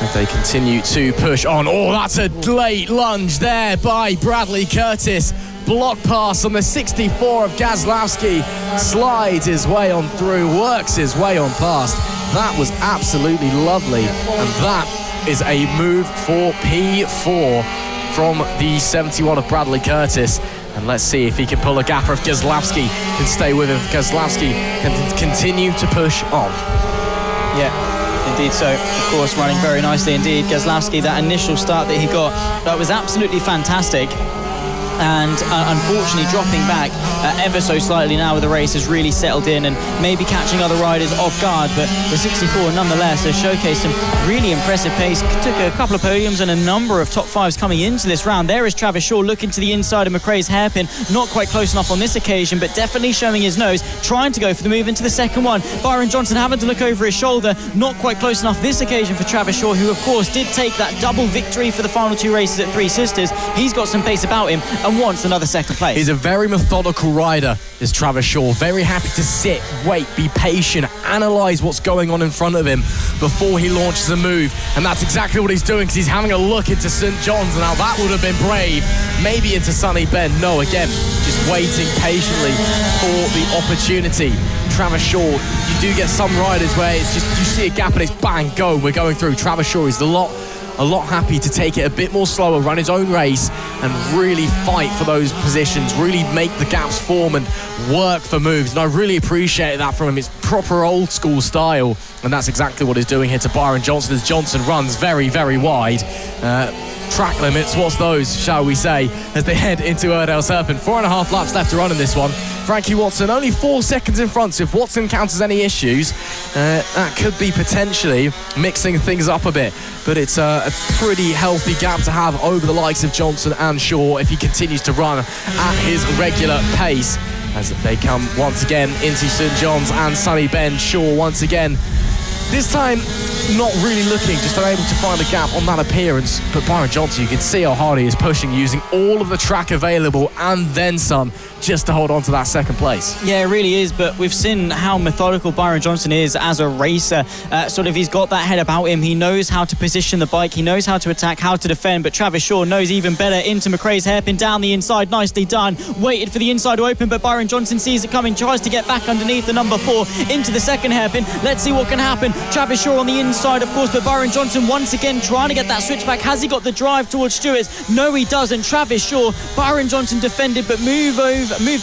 As they continue to push on. Oh, that's a late lunge there by Bradley Curtis. Block pass on the 64 of GASLAWSKI. Slides his way on through, works his way on past. That was absolutely lovely. And that is a move for P4 from the 71 of Bradley Curtis. And let's see if he can pull a gap, or if GASLAWSKI can stay with him. GASLAWSKI can continue to push on. Yeah. Indeed so, of course, running very nicely indeed. GASLAWSKI, that initial start that he got, that was absolutely fantastic. And unfortunately dropping back ever so slightly now with the race has really settled in and maybe catching other riders off guard, but the 64 nonetheless has showcased some really impressive pace. Took a couple of podiums and a number of top fives coming into this round. There is Travis Shaw looking to the inside of McRae's hairpin, not quite close enough on this occasion, but definitely showing his nose, trying to go for the move into the second one. Byron Johnson having to look over his shoulder, not quite close enough this occasion for Travis Shaw, who of course did take that double victory for the final two races at Three Sisters. He's got some pace about him and wants another second place. He's a very methodical rider, is Travis Shaw. Very happy to sit, wait, be patient, analyse what's going on in front of him before he launches a move. And that's exactly what he's doing, because he's having a look into St. John's. Now that would have been brave. Maybe into Sunny Bend. No, again, just waiting patiently for the opportunity. Travis Shaw, you do get some riders where it's just, you see a gap and it's bang, go, we're going through. Travis Shaw is a lot happy to take it a bit more slower, run his own race and really fight for those positions, really make the gaps form and work for moves. And I really appreciate that from him. It's proper old school style, and that's exactly what he's doing here to Byron Johnson as Johnson runs very, very wide. Track limits, what's those, shall we say, as they head into Erdale Serpent. 4.5 laps left to run in this one. Frankie Watson only 4 seconds in front, so if Watson encounters any issues, that could be potentially mixing things up a bit. But it's a pretty healthy gap to have over the likes of Johnson and Shaw if he continues to run at his regular pace. As they come once again into St. John's and Sunny Bend. Shaw once again, this time not really looking, just unable to find a gap on that appearance. But Byron Johnson, you can see how hard he is pushing, using all of the track available and then some, just to hold on to that second place. Yeah, it really is, but we've seen how methodical Byron Johnson is as a racer. He's got that head about him. He knows how to position the bike, he knows how to attack, how to defend, but Travis Shaw knows even better. Into McRae's hairpin, down the inside, nicely done. Waited for the inside to open, but Byron Johnson sees it coming, tries to get back underneath the number 4 into the second hairpin. Let's see what can happen. Travis Shaw on the inside, of course, but Byron Johnson once again trying to get that switchback. Has he got the drive towards Stewart's? No, he doesn't. Travis Shaw, Byron Johnson defended, but moved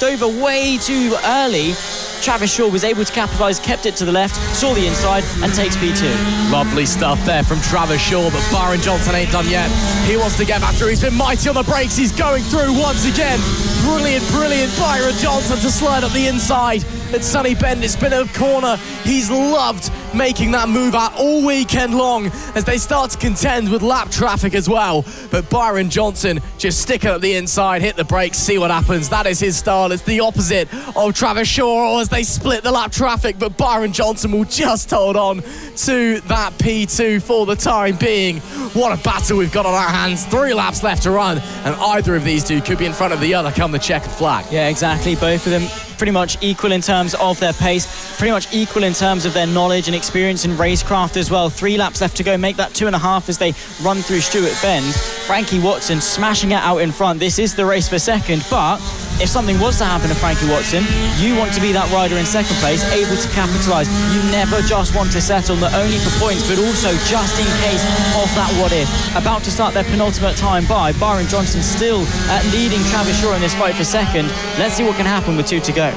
over way too early. Travis Shaw was able to capitalise, kept it to the left, saw the inside and takes P2. Lovely stuff there from Travis Shaw, but Byron Johnson ain't done yet. He wants to get back through. He's been mighty on the brakes. He's going through once again. Brilliant Byron Johnson to slide up the inside at Sunny Bend. It's been a corner he's loved making that move out all weekend long as they start to contend with lap traffic as well. But Byron Johnson just sticking at the inside, hit the brakes, see what happens. That is his style. It's the opposite of Travis Shaw as they split the lap traffic, but Byron Johnson will just hold on to that P2 for the time being. What a battle we've got on our hands. 3 laps left to run, and either of these two could be in front of the other come the checkered flag. Yeah, exactly. Both of them pretty much equal in terms of their pace, pretty much equal in terms of their knowledge and experience in racecraft as well. 3 laps left to go, make that 2.5 as they run through Stewart Bend. Frankie Watson smashing it out in front. This is the race for second, but if something was to happen to Frankie Watson, you want to be that rider in second place, able to capitalise. You never just want to settle, not only for points, but also just in case of that what if. About to start their penultimate time by Byron Johnson, still leading Travis Shaw in this fight for second. Let's see what can happen with 2 to go.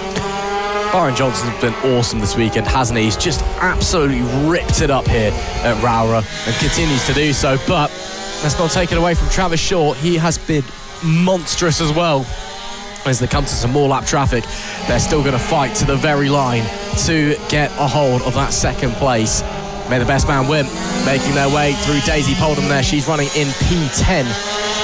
Byron Johnson's been awesome this weekend, hasn't he? He's just absolutely ripped it up here at Rowrah and continues to do so. But let's not take it away from Travis Shaw. He has been monstrous as well. As they come to some more lap traffic, they're still going to fight to the very line to get a hold of that second place. May the best man win. Making their way through Daisy Polden there. She's running in P10.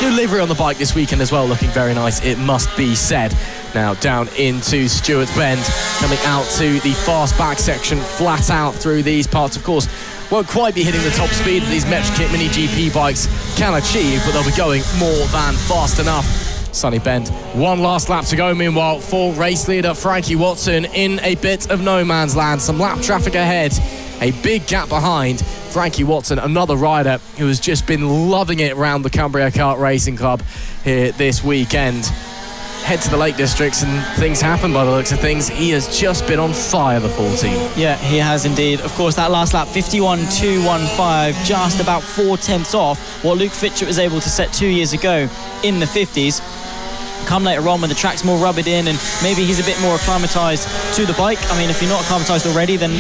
New livery on the bike this weekend as well, looking very nice, it must be said. Now down into Stewart's Bend, coming out to the fast back section, flat out through these parts. Of course, won't quite be hitting the top speed that these MetroKit MiniGP bikes can achieve, but they'll be going more than fast enough. Sunny Bend, one last lap to go meanwhile for race leader Frankie WATSON in a bit of no man's land. Some lap traffic ahead, a big gap behind. Frankie WATSON, another rider who has just been loving it around the Cumbria Kart Racing Club here this weekend. Head to the Lake Districts and things happen by the looks of things. He has just been on fire, the 14. Yeah, he has indeed. Of course, that last lap, 51.215, just about 4/10 off what Luke Fitchett was able to set 2 years ago in the 50s. Come later on when the track's more rubbered in and maybe he's a bit more acclimatized to the bike. I mean, if you're not acclimatized already, then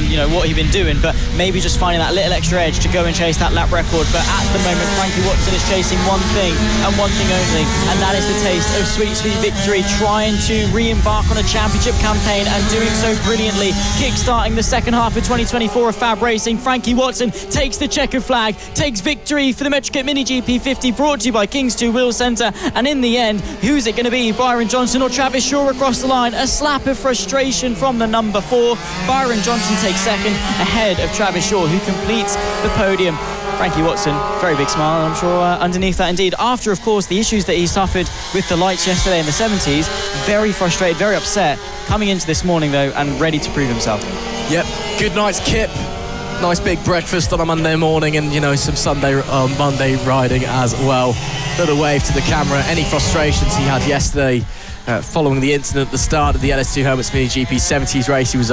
you know what he's been doing, but maybe just finding that little extra edge to go and chase that lap record. But at the moment, Frankie WATSON is chasing one thing and one thing only, and that is the taste of sweet, sweet victory, trying to re-embark on a championship campaign and doing so brilliantly, kick-starting the second half of 2024 of FAB Racing. Frankie WATSON takes the checkered flag, takes victory for the MetroKit MiniGP 50, brought to you by King's 2 Wheel Centre, and in the end, who's it going to be, Byron Johnson or Travis Shaw across the line? A slap of frustration from the number 4. Byron Johnson takes second ahead of Travis Shaw, who completes the podium. Frankie WATSON, very big smile, I'm sure, underneath that indeed. After, of course, the issues that he suffered with the lights yesterday in the 70s, very frustrated, very upset, coming into this morning, though, and ready to prove himself. Yep, good night's kip. Nice big breakfast on a Monday morning and, you know, some Monday riding as well. Little wave to the camera. Any frustrations he had yesterday following the incident at the start of the LS2 Helmets MiniGP 70s race. He was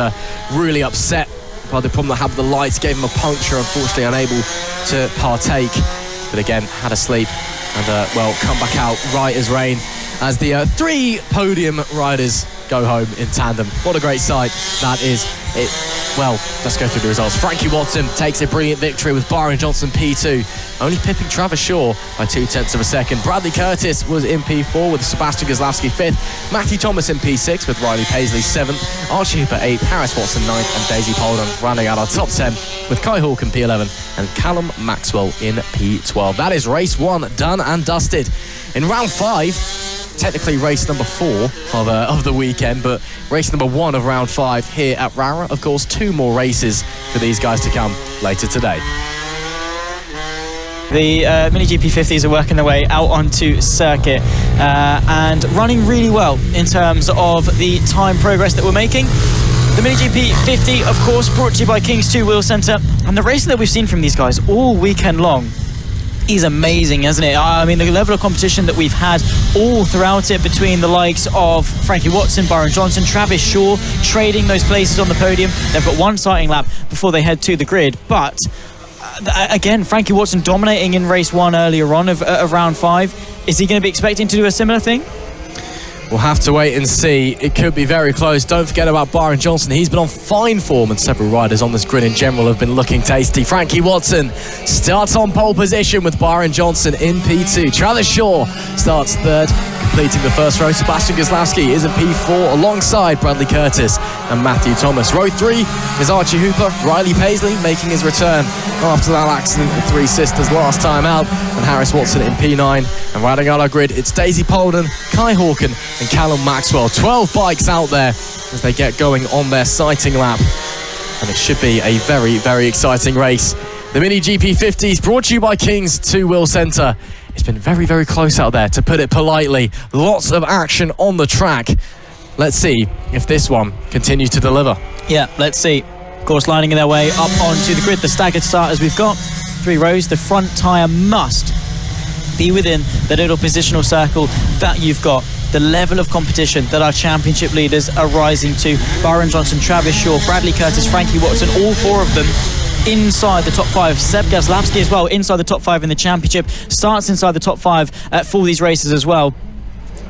really upset by the problem that happened with the lights, gave him a puncture, unfortunately unable to partake. But again, had a sleep and, well, come back out right as rain as the 3 podium riders go home in tandem. What a great sight that is. Well, let's go through the results. Frankie WATSON takes a brilliant victory with Byron Johnson P2, only pipping Travis Shaw by 0.2 of a second. Bradley Curtis was in P4 with Sebastian GASLAWSKI 5th, Matthew Thomas in P6 with Riley Paisley 7th, Archie HOOPER 8th, Harris Watson 9th, and Daisy Polden rounding out our top 10 with Kai HAWKEN P11 and Callum MAXWELL in P12. That is race 1 done and dusted. In round 5, technically race number 4 of the weekend, but race number 1 of round 5 here at Rowrah. Of course, 2 more races for these guys to come later today. The MiniGP 50s are working their way out onto circuit and running really well in terms of the time progress that we're making. The MiniGP 50, of course, brought to you by King's 2 Wheel Centre, and the racing that we've seen from these guys all weekend long is amazing, isn't it? I mean, the level of competition that we've had all throughout it between the likes of Frankie WATSON, Byron Johnson, Travis Shaw, trading those places on the podium. They've got one sighting lap before they head to the grid, but again, Frankie WATSON dominating in race 1 earlier on of round 5. Is he going to be expecting to do a similar thing? We'll have to wait and see. It could be very close. Don't forget about Byron Johnson. He's been on fine form, and several riders on this grid in general have been looking tasty. Frankie WATSON starts on pole position with Byron Johnson in P2. Travis Shaw starts 3rd, completing the first row. Sebastian GASLAWSKI is in P4 alongside Bradley Curtis and Matthew Thomas. Row 3 is Archie HOOPER, Riley Paisley making his return after that accident with 3 sisters last time out, and Harris Watson in P9. And rounding out our grid, it's Daisy Polden, Kai HAWKEN and Callum MAXWELL. 12 bikes out there as they get going on their sighting lap. And it should be a very, very exciting race. The MiniGP 50s brought to you by King's 2 Wheel Centre. It's been very, very close out there, to put it politely. Lots of action on the track. Let's see if this one continues to deliver. Yeah, let's see. Of course, lining their way up onto the grid, the staggered starters we've got. 3 rows, the front tyre must be within the little positional circle that you've got. The level of competition that our championship leaders are rising to. Byron Johnson, Travis Shaw, Bradley Curtis, Frankie WATSON, all 4 of them inside the top 5. Seb GASLAWSKI as well, inside the top 5 in the championship. Starts inside the top 5 for these races as well.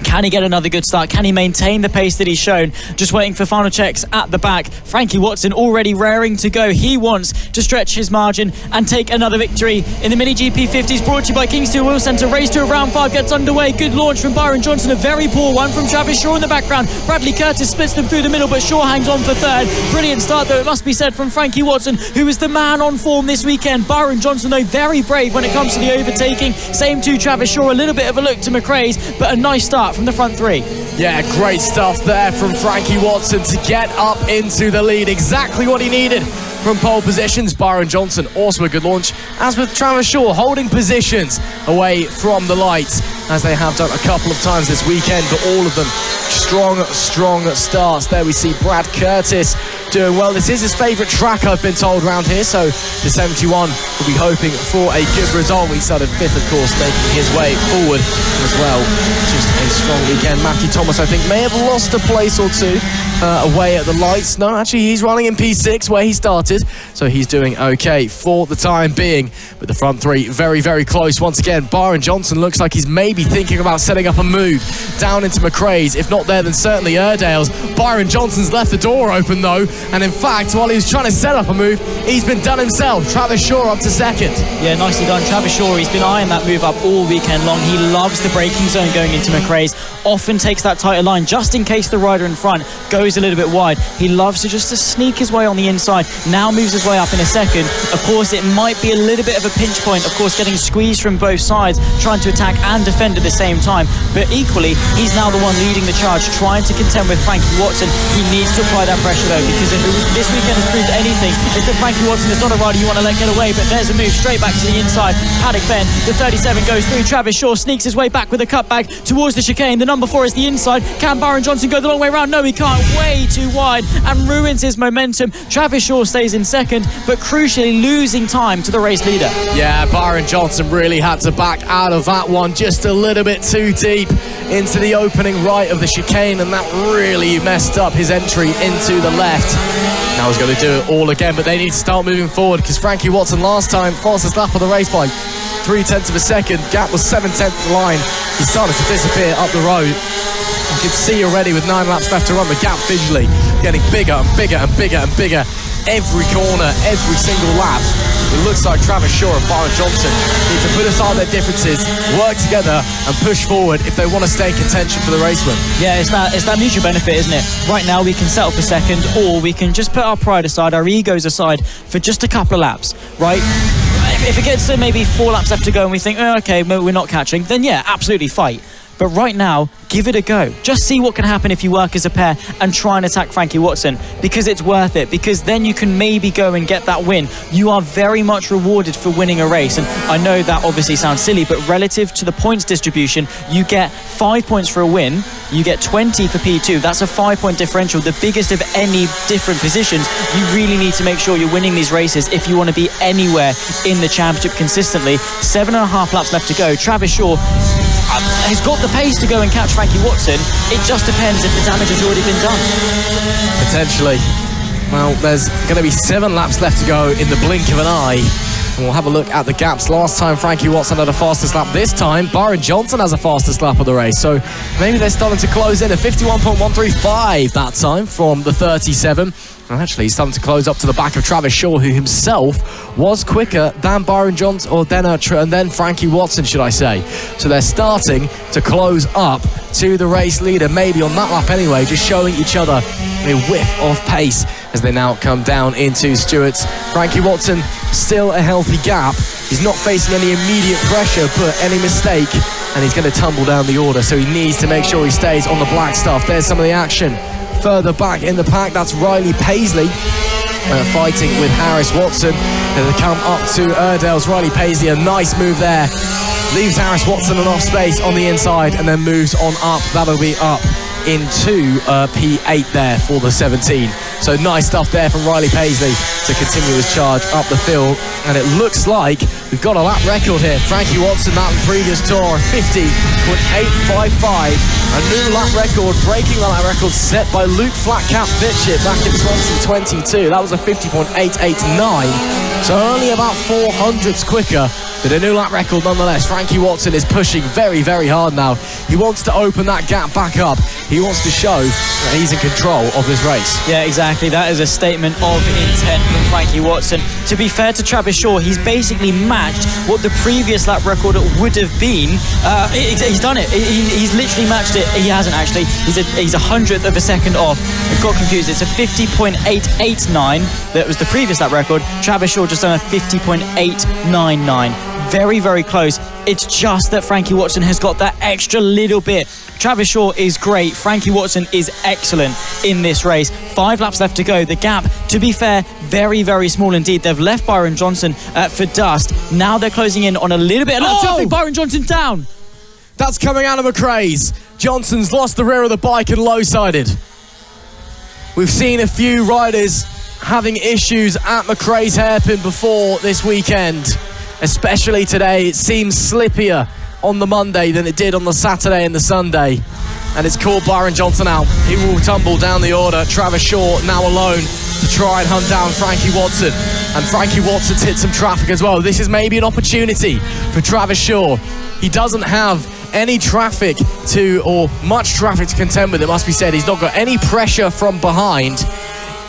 Can he get another good start? Can he maintain the pace that he's shown? Just waiting for final checks at the back. Frankie WATSON already raring to go. He wants to stretch his margin and take another victory in the MiniGP 50s, brought to you by King Steel Wheel Centre. Race to round 5 gets underway. Good launch from Byron JOHNSON. A very poor one from Travis Shaw in the background. Bradley Curtis splits them through the middle, but Shaw hangs on for third. Brilliant start, though, it must be said, from Frankie WATSON, who is the man on form this weekend. Byron JOHNSON, though, very brave when it comes to the overtaking. Same to Travis Shaw. A little bit of a look to McRae's, but a nice start from the front three. Yeah, great stuff there from Frankie WATSON to get up into the lead. Exactly what he needed from pole positions. Byron JOHNSON, also a good launch, as with Travis Shaw, holding positions away from the lights, as they have done a couple of times this weekend, but all of them strong starts. There we see Brad Curtis doing well. This is his favourite track, I've been told, around here, so the 71 will be hoping for a good result. He started 5th, of course, making his way forward as well. Just a strong weekend. Matthew Thomas, I think, may have lost a place or two away at the lights. No, actually, he's running in P6 where he started, so he's doing okay for the time being. But the front three very close once again. Byron JOHNSON looks like he's maybe thinking about setting up a move down into McRae's. If not there, then certainly Airedale's. Byron JOHNSON's left the door open, though, and in fact, while he was trying to set up a move, he's been done himself. Travis Shaw up to second. Yeah, nicely done. Travis Shaw, he's been eyeing that move up all weekend long. He loves the braking zone going into McRae's. Often takes that tighter line just in case the rider in front goes a little bit wide. He loves to sneak his way on the inside. Now moves his way up in a second. Of course, it might be a little bit of a pinch point, of course, getting squeezed from both sides, trying to attack and defend at the same time. But equally, he's now the one leading the charge, trying to contend with Frankie WATSON. He needs to apply that pressure, though, because if this weekend has proved anything, it's that Frankie WATSON is not a rider you want to let get away. But there's a move straight back to the inside. Paddock bend. The 37 goes through. Travis Shaw sneaks his way back with a cutback towards the chicane. The number 4 is the inside. Can Byron JOHNSON go the long way around? No, he can't. Way too wide and ruins his momentum. Travis Shaw stays in second, but crucially losing time to the race leader. Yeah, Byron JOHNSON really had to back out of that one just a little bit too deep into the opening right of the chicane, and that really messed up his entry into the left. Now he's going to do it all again, but they need to start moving forward, because Frankie WATSON last time fastest lap of the race by 0.3 of a second. Gap was 0.7 of the line. He started to disappear up the road. You can see already with 9 laps left to run, the gap visually getting bigger and bigger and bigger and bigger every corner, every single lap. It looks like Travis Shaw and Byron JOHNSON need to put aside their differences, work together and push forward if they want to stay in contention for the race win. Yeah, it's that mutual benefit, isn't it? Right now we can settle for second, or we can just put our pride aside, our egos aside for just a couple of laps, right? If it gets to maybe 4 laps left to go and we think, oh, okay, we're not catching, then yeah, absolutely fight. But right now, give it a go. Just see what can happen if you work as a pair and try and attack Frankie WATSON, because it's worth it, because then you can maybe go and get that win. You are very much rewarded for winning a race, and I know that obviously sounds silly, but relative to the points distribution, you get 5 points for a win, you get 20 for P2. That's a 5-point differential, the biggest of any different positions. You really need to make sure you're winning these races if you want to be anywhere in the championship consistently. 7.5 laps left to go. Travis Shaw has got the pace to go and catch Frankie WATSON. It just depends if the damage has already been done. Potentially. Well, there's going to be 7 laps left to go in the blink of an eye. And we'll have a look at the gaps. Last time Frankie WATSON had a fastest lap. This time Byron JOHNSON has a fastest lap of the race. So maybe they're starting to close in. A 51.135 that time from the 37. And actually he's starting to close up to the back of Travis Shaw, who himself was quicker than Byron JOHNSON, or and then Frankie WATSON, should I say. So they're starting to close up to the race leader, maybe on that lap anyway, just showing each other a whiff of pace as they now come down into Stewart's. Frankie WATSON, still a healthy gap. He's not facing any immediate pressure, but any mistake and he's going to tumble down the order, so he needs to make sure he stays on the black stuff. There's some of the action further back in the pack. That's Riley Paisley fighting with Harris Watson. And they come up to Airedale's Riley Paisley. A nice move there. Leaves Harris Watson enough space on the inside and then moves on up. That'll be up into P8 there for the 17. So nice stuff there from Riley Paisley to continue his charge up the field. And it looks like we've got a lap record here. Frankie Watson, that previous tour, 50.855. A new lap record, breaking the lap record set by Luke Flatcap Fitchett back in 2022. That was a 50.889. So only about 400ths quicker, but a new lap record nonetheless. Frankie Watson is pushing very, very hard now. He wants to open that gap back up. He wants to show that he's in control of this race. Yeah, exactly. That is a statement of intent from Frankie Watson. To be fair to Travis Shaw, he's basically matched what the previous lap record would have been. He's done it. He's literally matched it. He hasn't actually. He's a 100th of a second off. I got confused. It's a 50.889. That was the previous lap record. Travis Shaw just done a 50.899. Very, very close. It's just that Frankie Watson has got that extra little bit. Travis Shaw is great. Frankie Watson is excellent in this race. 5 laps left to go. The gap, to be fair, very, very small indeed. They've left Byron Johnson for dust. Now they're closing in on a little bit of traffic. Byron Johnson down. That's coming out of McRae's. Johnson's lost the rear of the bike and low-sided. We've seen a few riders having issues at McRae's hairpin before this weekend. Especially today, it seems slippier on the Monday than it did on the Saturday and the Sunday. And it's called Byron Johnson out. He will tumble down the order. Travis Shaw now alone to try and hunt down Frankie Watson. And Frankie Watson's hit some traffic as well. This is maybe an opportunity for Travis Shaw. He doesn't have any traffic or much traffic to contend with, it must be said. He's not got any pressure from behind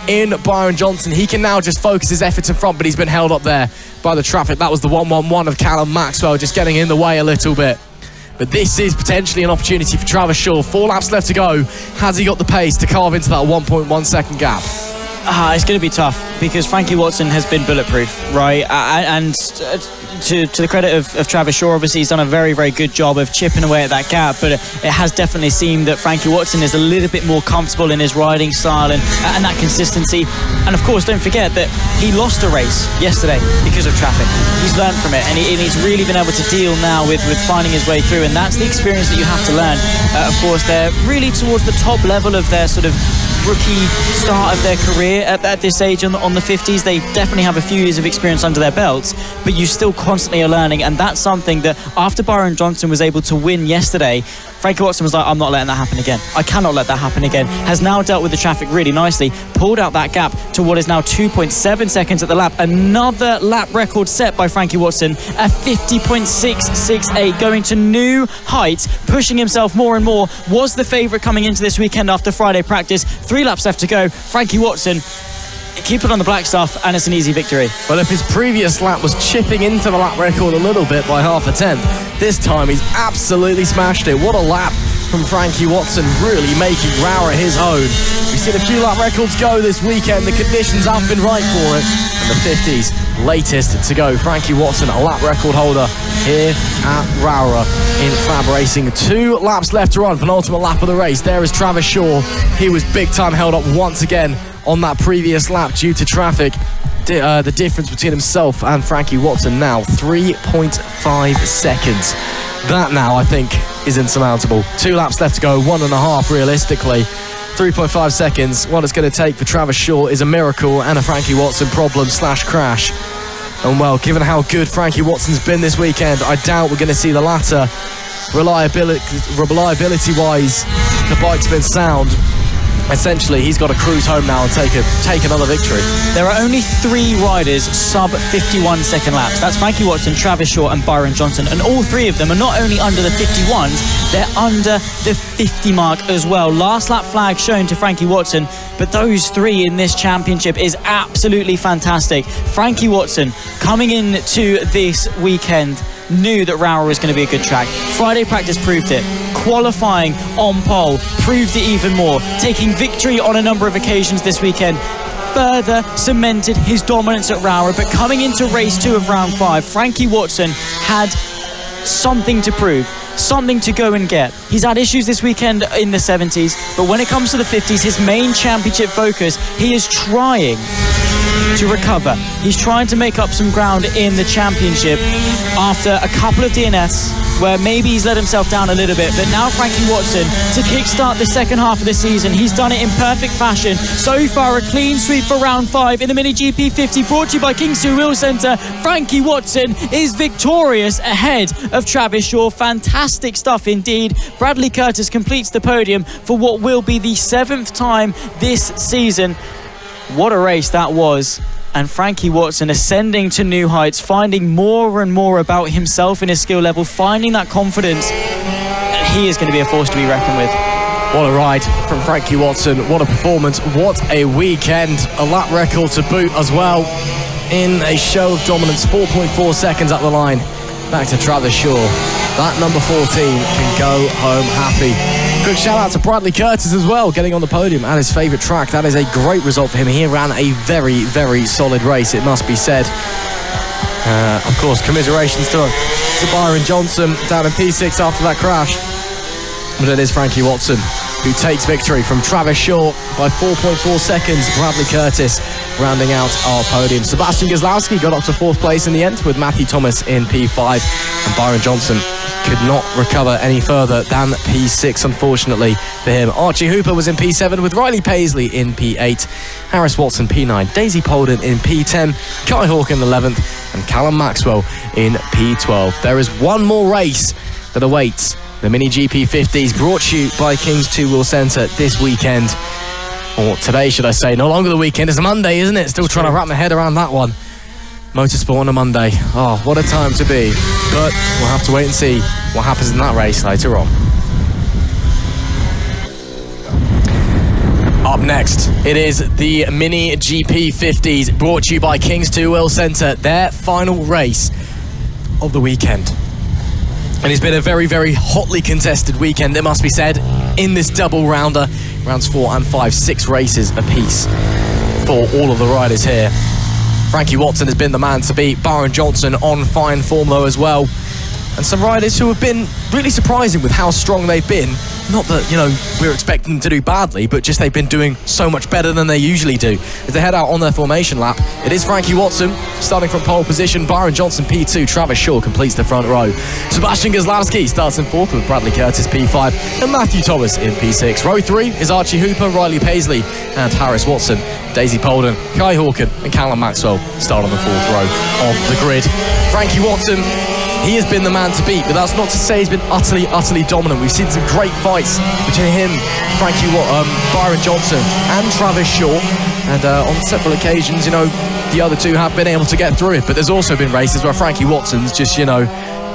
in Byron Johnson. He can now just focus his efforts in front, but he's been held up there by the traffic. That was the 111 of Callum Maxwell just getting in the way a little bit. But this is potentially an opportunity for Travis Shaw. 4 laps left to go. Has he got the pace to carve into that 1.1 second gap? It's going to be tough because Frankie Watson has been bulletproof, right? And to the credit of Travis Shaw, obviously he's done a very, very good job of chipping away at that gap, but it has definitely seemed that Frankie Watson is a little bit more comfortable in his riding style and that consistency. And of course, don't forget that he lost a race yesterday because of traffic. He's learned from it, and he's really been able to deal now with finding his way through, and that's the experience that you have to learn. Of course, they're really towards the top level of their sort of rookie start of their career at this age on the 50s. They definitely have a few years of experience under their belts, but you still constantly are learning, and that's something that after Byron Johnson was able to win yesterday, Frankie Watson was like, I'm not letting that happen again. I cannot let that happen again. Has now dealt with the traffic really nicely, pulled out that gap to what is now 2.7 seconds at the lap. Another lap record set by Frankie Watson, a 50.668, going to new heights, pushing himself more and more. Was the favourite coming into this weekend after Friday practice. 3 laps left to go. Frankie Watson, keep it on the black stuff, and it's an easy victory. Well, if his previous lap was chipping into the lap record a little bit by half a tenth, this time he's absolutely smashed it. What a lap from Frankie Watson, really making Rowrah his own. We've seen a few lap records go this weekend. The conditions haven't been right for it, and the 50s latest to go. Frankie Watson, a lap record holder here at Rowrah in FAB-Racing. 2 laps left to run, penultimate lap of the race. There is Travis Shaw. He was big time held up once again on that previous lap due to traffic. The difference between himself and Frankie Watson now 3.5 seconds. That now, I think, is insurmountable. 2 laps left to go, 1.5 realistically. 3.5 seconds. What it's going to take for Travis Shaw is a miracle and a Frankie Watson problem/crash. And well, given how good Frankie Watson's been this weekend, I doubt we're going to see the latter. Reliability-wise, the bike's been sound. Essentially, he's got to cruise home now and take another victory. There are only 3 riders sub 51 second laps. That's Frankie Watson, Travis Shaw and Byron Johnson. And all 3 of them are not only under the 51s, they're under the 50 mark as well. Last lap flag shown to Frankie Watson, but those 3 in this championship is absolutely fantastic. Frankie Watson coming into this weekend knew that Rowrah was going to be a good track. Friday practice proved it. Qualifying on pole proved it even more. Taking victory on a number of occasions this weekend further cemented his dominance at Rowrah. But coming into race 2 of round 5, Frankie Watson had something to prove, something to go and get. He's had issues this weekend in the 70s, but when it comes to the 50s, his main championship focus, he is trying to recover. He's trying to make up some ground in the championship after a couple of DNFs where maybe he's let himself down a little bit. But now Frankie Watson to kickstart the second half of the season. He's done it in perfect fashion. So far, a clean sweep for round 5 in the MiniGP 50, brought to you by Kings 2 Wheel Centre. Frankie Watson is victorious ahead of Travis Shaw. Fantastic stuff indeed. Bradley Curtis completes the podium for what will be the 7th time this season. What a race that was. And Frankie Watson ascending to new heights, finding more and more about himself and his skill level, finding that confidence. And he is going to be a force to be reckoned with. What a ride from Frankie Watson. What a performance. What a weekend. A lap record to boot as well. In a show of dominance, 4.4 seconds up the line. Back to Travis Shaw. That number 14 can go home happy. Quick shout out to Bradley Curtis as well, getting on the podium at his favourite track. That is a great result for him. He ran a very, very solid race, it must be said. Of course, commiserations to Byron Johnson down in P6 after that crash. But it is Frankie Watson who takes victory from Travis Shaw by 4.4 seconds. Bradley Curtis rounding out our podium. Sebastian GASLAWSKI got up to 4th place in the end with Matthew Thomas in P5, and Byron Johnson could not recover any further than P6, unfortunately for him. Archie Hooper was in P7 with Riley Paisley in P8, Harris Watson P9, Daisy Polden in P10, Kai Hawken 11th, and Callum Maxwell in P12. There is one more race that awaits the MiniGP 50s, brought to you by Kings 2 Wheel Centre this weekend. Or today, should I say. No longer the weekend, it's a Monday, isn't it? Still trying to wrap my head around that one. Motorsport on a Monday. Oh, what a time to be. But we'll have to wait and see what happens in that race later on. Up next, it is the MiniGP 50s, brought to you by Kings 2 Wheel Centre. Their final race of the weekend. And it's been a very, very hotly contested weekend, it must be said, in this double rounder. Rounds 4 and 5, 6 races apiece for all of the riders here. Frankie Watson has been the man to beat. Byron Johnson on fine form though as well. And some riders who have been really surprising with how strong they've been. Not that, you know, we're expecting them to do badly, but just they've been doing so much better than they usually do. As they head out on their formation lap, it is Frankie Watson starting from pole position. Byron Johnson P2, Travis Shaw completes the front row. Sebastian GASLAWSKI starts in 4th with Bradley Curtis P5 and Matthew Thomas in P6. Row 3 is Archie Hooper, Riley Paisley and Harris Watson. Daisy Polden, Kai Hawken and Callum Maxwell start on the 4th row of the grid. Frankie Watson, he has been the man to beat, but that's not to say he's been utterly, utterly dominant. We've seen some great fights between him, Byron Johnson and Travis Shaw. And on several occasions, you know, the other two have been able to get through it. But there's also been races where Frankie Watson's just, you know,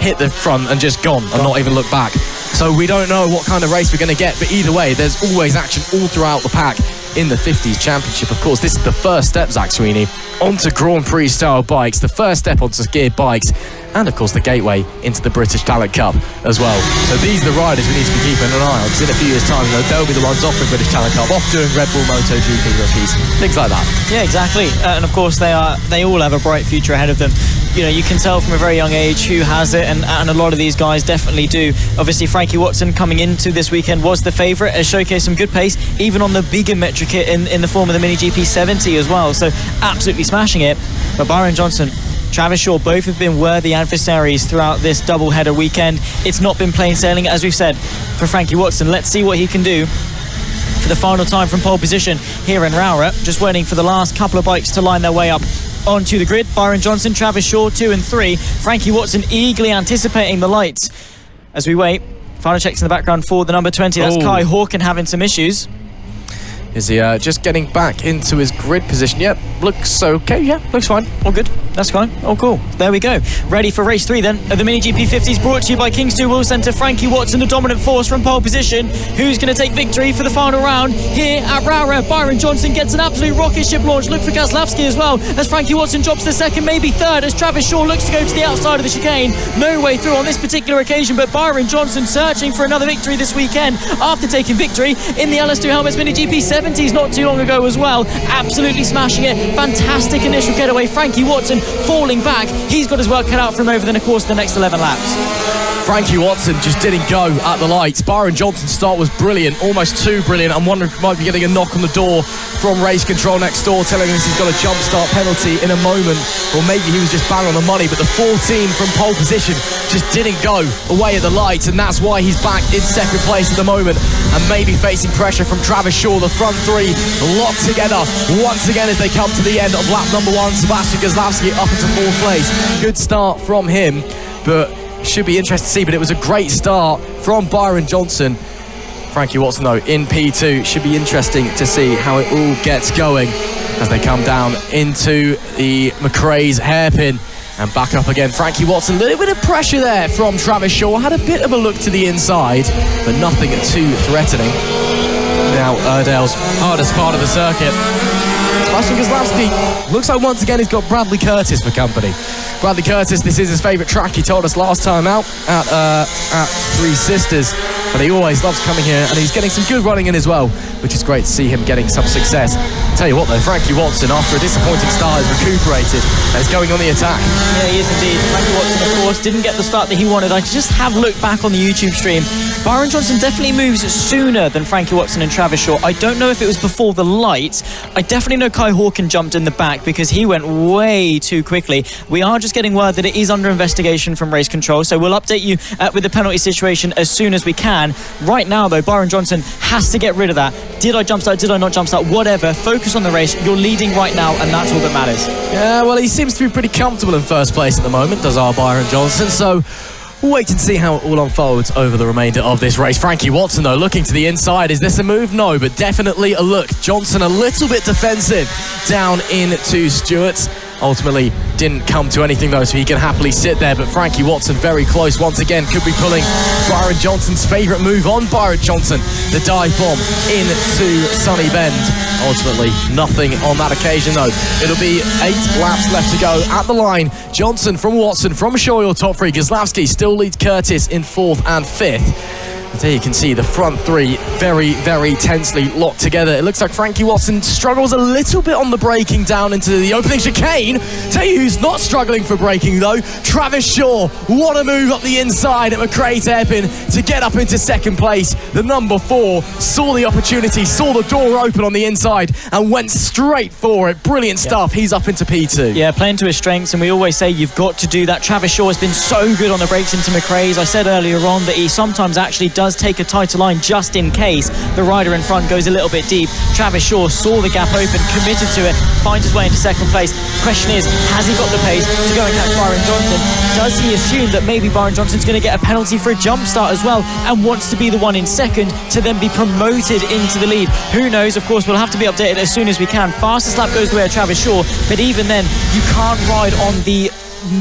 hit the front and just gone and not even looked back. So we don't know what kind of race we're going to get. But either way, there's always action all throughout the pack in the 50s Championship. Of course, this is the first step, Zach Sweeney, onto Grand Prix style bikes, the first step onto geared bikes, and of course the gateway into the British Talent Cup as well. So these are the riders we need to be keeping an eye on, because in a few years' time, you know, they'll be the ones off the British Talent Cup, off doing Red Bull MotoGP rookies, things like that. Yeah, exactly. And of course they all have a bright future ahead of them. You know, you can tell from a very young age who has it, and a lot of these guys definitely do. Obviously, Frankie Watson coming into this weekend was the favourite, has showcased some good pace, even on the bigger metric kit in the form of the MiniGP 70 as well. So absolutely smashing it. But Byron Johnson, Travis Shaw, both have been worthy adversaries throughout this double-header weekend. It's not been plain sailing, as we've said, for Frankie Watson. Let's see what he can do for the final time from pole position here in Rowrah. Just waiting for the last couple of bikes to line their way up onto the grid. Byron Johnson, Travis Shaw 2 and 3. Frankie Watson eagerly anticipating the lights as we wait. Final checks in the background for the number 20. That's Kai Hawken having some issues. Is he just getting back into his grid position? Yep, looks okay. Yeah, looks fine. All good. That's fine. Oh, cool. There we go. Ready for race 3 then of the MiniGP 50s, brought to you by Kings 2 Wheel Centre. Frankie Watson, the dominant force from pole position. Who's going to take victory for the final round here at Rowrah? Byron Johnson gets an absolute rocket ship launch. Look for GASLAWSKI as well, as Frankie Watson drops to 2nd, maybe 3rd, as Travis Shaw looks to go to the outside of the chicane. No way through on this particular occasion, but Byron Johnson searching for another victory this weekend after taking victory in the LS2 Helmets MiniGP 70s not too long ago as well. Absolutely smashing it. Fantastic initial getaway. Frankie Watson falling back. He's got his work cut out for him over the course of the next 11 laps. Frankie WATSON just didn't go at the lights. Byron Johnson's start was brilliant, almost too brilliant. I'm wondering if he might be getting a knock on the door from race control next door, telling us he's got a jump start penalty in a moment, or maybe he was just bang on the money. But the 14 from pole position just didn't go away at the lights, and that's why he's back in second place at the moment, and maybe facing pressure from Travis Shaw. The front three locked together once again as they come to the end of lap number 1. Sebastian GASLAWSKI up into 4th place. Good start from him, but should be interesting to see. But it was a great start from Byron Johnson. Frankie WATSON though in P2. Should be interesting to see how it all gets going as they come down into the McRae's hairpin and back up again. Frankie WATSON, a little bit of pressure there from Travis Shaw. Had a bit of a look to the inside, but nothing too threatening. Now Erdale's hardest part of the circuit. Sebastian GASLAWSKI looks like once again he's got Bradley Curtis for company. Bradley Curtis, this is his favourite track, he told us last time out at Three Sisters. But he always loves coming here, and he's getting some good running in as well, which is great to see him getting some success. Tell you what though, Frankie WATSON, after a disappointing start, has recuperated and is going on the attack. Yeah, he is indeed. Frankie WATSON, of course, didn't get the start that he wanted. I just have looked back on the YouTube stream. Byron Johnson definitely moves sooner than Frankie WATSON and Travis Shaw. I don't know if it was before the lights. I definitely know Kai HAWKEN jumped in the back because he went way too quickly. We are just getting word that it is under investigation from race control, so we'll update you with the penalty situation as soon as we can. Right now though, Byron Johnson has to get rid of that. Did I jump start? Did I not jump start? Whatever. Focus on the race. You're leading right now, and that's all that matters. Yeah, well, he seems to be pretty comfortable in first place at the moment, does our Byron Johnson, so we'll wait and see how it all unfolds over the remainder of this race. Frankie WATSON, though, looking to the inside. Is this a move? No, but definitely a look. Johnson a little bit defensive down into Stewart's. Ultimately didn't come to anything though, so he can happily sit there. But Frankie WATSON very close once again, could be pulling Byron Johnson's favourite move on Byron Johnson, the dive bomb into Sunny Bend. Ultimately nothing on that occasion though. It'll be 8 laps left to go at the line. Johnson from WATSON, from Shaw, your top 3. GASLAWSKI still leads Curtis in 4th and 5th. There you can see the front 3 very, very tensely locked together. It looks like Frankie WATSON struggles a little bit on the braking down into the opening chicane. Tell you who's not struggling for braking though, Travis Shaw. What a move up the inside at McRae's hairpin to get up into second place. The number 4 saw the opportunity, saw the door open on the inside and went straight for it. Brilliant stuff. He's up into P2. Yeah, playing to his strengths, and we always say you've got to do that. Travis Shaw has been so good on the brakes into McRae's. I said earlier on that he sometimes actually does take a tighter line just in case the rider in front goes a little bit deep. Travis Shaw saw the gap open, committed to it, finds his way into second place. Question is, has he got the pace to go and catch Byron Johnson? Does he assume that maybe Byron Johnson's going to get a penalty for a jump start as well and wants to be the one in second to then be promoted into the lead? Who knows? Of course, we'll have to be updated as soon as we can. Fastest lap goes the way of Travis Shaw, but even then, you can't ride on the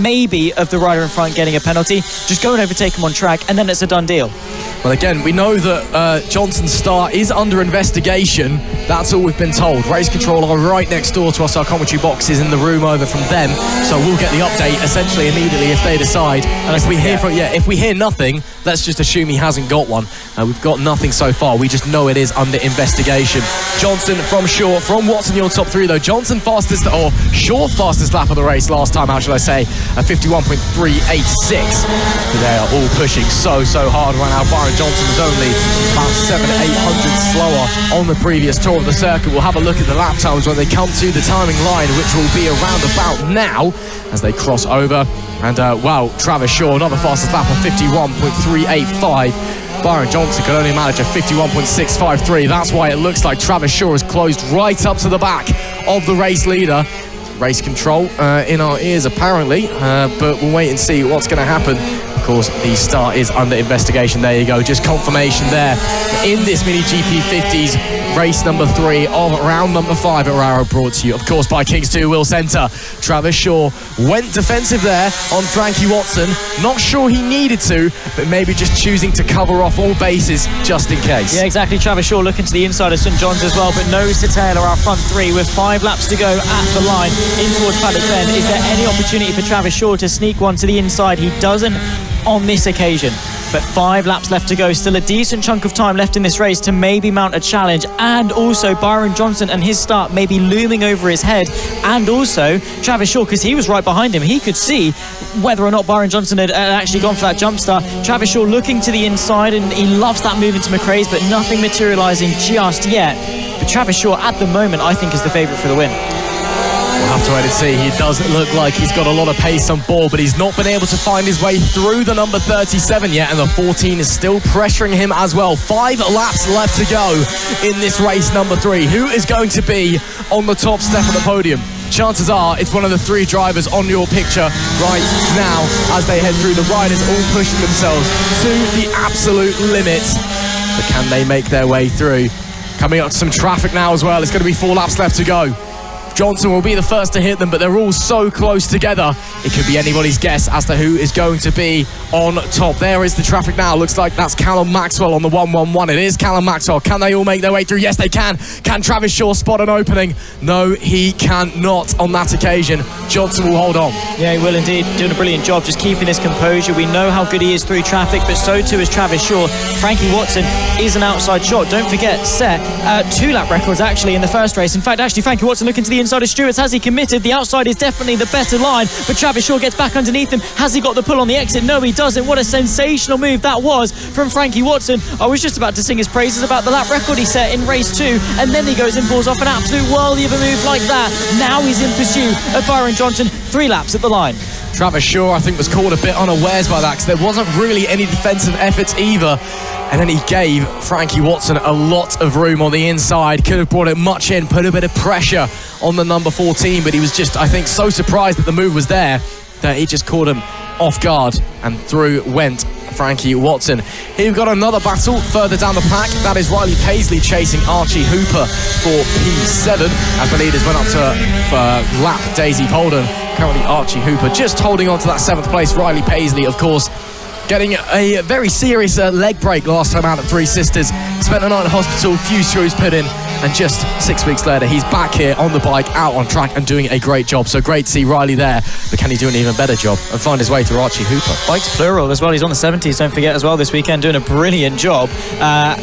maybe of the rider in front getting a penalty. Just go and overtake him on track, and then it's a done deal. Well, again, we know that Johnson's start is under investigation. That's all we've been told. Race control are right next door to us. Our commentary box is in the room over from them, so we'll get the update essentially immediately if they decide. And if we hear nothing, let's just assume he hasn't got one. We've got nothing so far. We just know it is under investigation. Johnson from Shaw, from WATSON, your top 3 though. Johnson fastest, or Shaw fastest lap of the race last time out, shall I say, at 51.386. They are all pushing so hard right now. Byron Johnson was only about 700-800 slower on the previous tour of the circuit. We'll have a look at the lap times when they come to the timing line, which will be around about now as they cross over. And wow, Travis Shaw, another fastest lap of 51.385. Byron Johnson could only manage a 51.653. That's why it looks like Travis Shaw is closed right up to the back of the race leader. Race control in our ears apparently, but we'll wait and see what's going to happen. Of course, the start is under investigation. There you go, just confirmation there in this MiniGP 50s race number 3 of round number 5 at Rowrah, brought to you of course by Kings 2 Wheel Centre. Travis Shaw went defensive there on Frankie WATSON. Not sure he needed to, but maybe just choosing to cover off all bases just in case. Yeah, exactly. Travis Shaw looking to the inside of St John's as well, but nose to tail are our front 3 with 5 laps to go at the line in towards Paddock Bend. Is there any opportunity for Travis Shaw to sneak one to the inside? He doesn't on this occasion. but 5 laps left to go. Still a decent chunk of time left in this race to maybe mount a challenge, and also Byron Johnson and his start maybe looming over his head, and also Travis Shaw, because he was right behind him. He could see whether or not Byron Johnson had actually gone for that jump start. Travis Shaw looking to the inside, and he loves that move into McRae's, but nothing materialising just yet. But Travis Shaw at the moment I think is the favourite for the win. We'll have to wait and see. He does look like he's got a lot of pace on board, but he's not been able to find his way through the number 37 yet, and the 14 is still pressuring him as well. 5 laps left to go in this race number 3. Who is going to be on the top step of the podium? Chances are it's one of the 3 drivers on your picture right now as they head through. The riders all pushing themselves to the absolute limit. But can they make their way through? Coming up to some traffic now as well. It's going to be 4 laps left to go. Johnson will be the first to hit them, but they're all so close together. It could be anybody's guess as to who is going to be on top. There is the traffic now. Looks like that's Callum Maxwell on the 111. It is Callum Maxwell. Can they all make their way through? Yes, they can. Can Travis Shaw spot an opening? No, he cannot on that occasion. Johnson will hold on. Yeah, he will indeed. Doing a brilliant job just keeping his composure. We know how good he is through traffic, but so too is Travis Shaw. Frankie Watson is an outside shot. Don't forget, set 2 lap records actually in the first race. In fact, actually, Frankie Watson looking to the inside of Stewart's. Has he committed? The outside is definitely the better line, but Travis Shaw gets back underneath him. Has he got the pull on the exit? No, he doesn't. What a sensational move that was from Frankie Watson. I was just about to sing his praises about the lap record he set in race 2, and then he goes and pulls off an absolute worldie of a move like that. Now he's in pursuit of Byron Johnson. 3 laps at the line. Travis Shaw, I think, was caught a bit unawares by that because there wasn't really any defensive efforts either. And then he gave Frankie Watson a lot of room on the inside. Could have brought it much in, put a bit of pressure on the number 14, but he was just, I think, so surprised that the move was there that he just caught him off guard, and through went Frankie Watson. Here we've got another battle further down the pack. That is Riley Paisley chasing Archie Hooper for P7 as the leaders went up to lap Daisy Polden. Currently Archie Hooper just holding on to that 7th place. Riley Paisley, of course, getting a very serious leg break last time out at Three Sisters. Spent the night in hospital, few screws put in, and just 6 weeks later he's back here on the bike, out on track and doing a great job. So great to see Riley there, but can he do an even better job and find his way through Archie Hooper? Bikes plural as well. He's on the 70s, don't forget, as well this weekend, doing a brilliant job.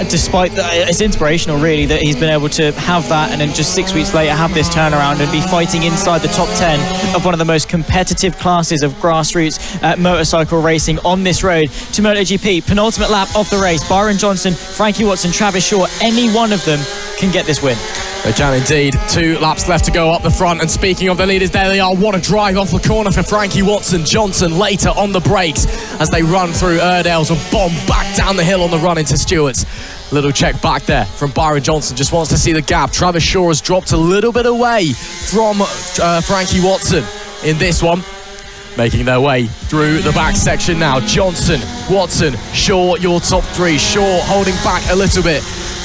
Despite it's inspirational really that he's been able to have that and then just 6 weeks later have this turnaround and be fighting inside the top 10 of one of the most competitive classes of grassroots motorcycle racing on this road to MotoGP. Penultimate lap of the race. Byron Johnson, Frankie Watson, Travis Shaw, any one of them can get this win. They can indeed. 2 laps left to go up the front, and speaking of the leaders, there they are. What a drive off the corner for Frankie Watson. Johnson later on the brakes as they run through Erdales and bomb back down the hill on the run into Stewart's. Little check back there from Byron Johnson, just wants to see the gap. Travis Shaw has dropped a little bit away from Frankie Watson in this one. Making their way through the back section now. Johnson, Watson, Shaw, your top 3. Shaw holding back a little bit.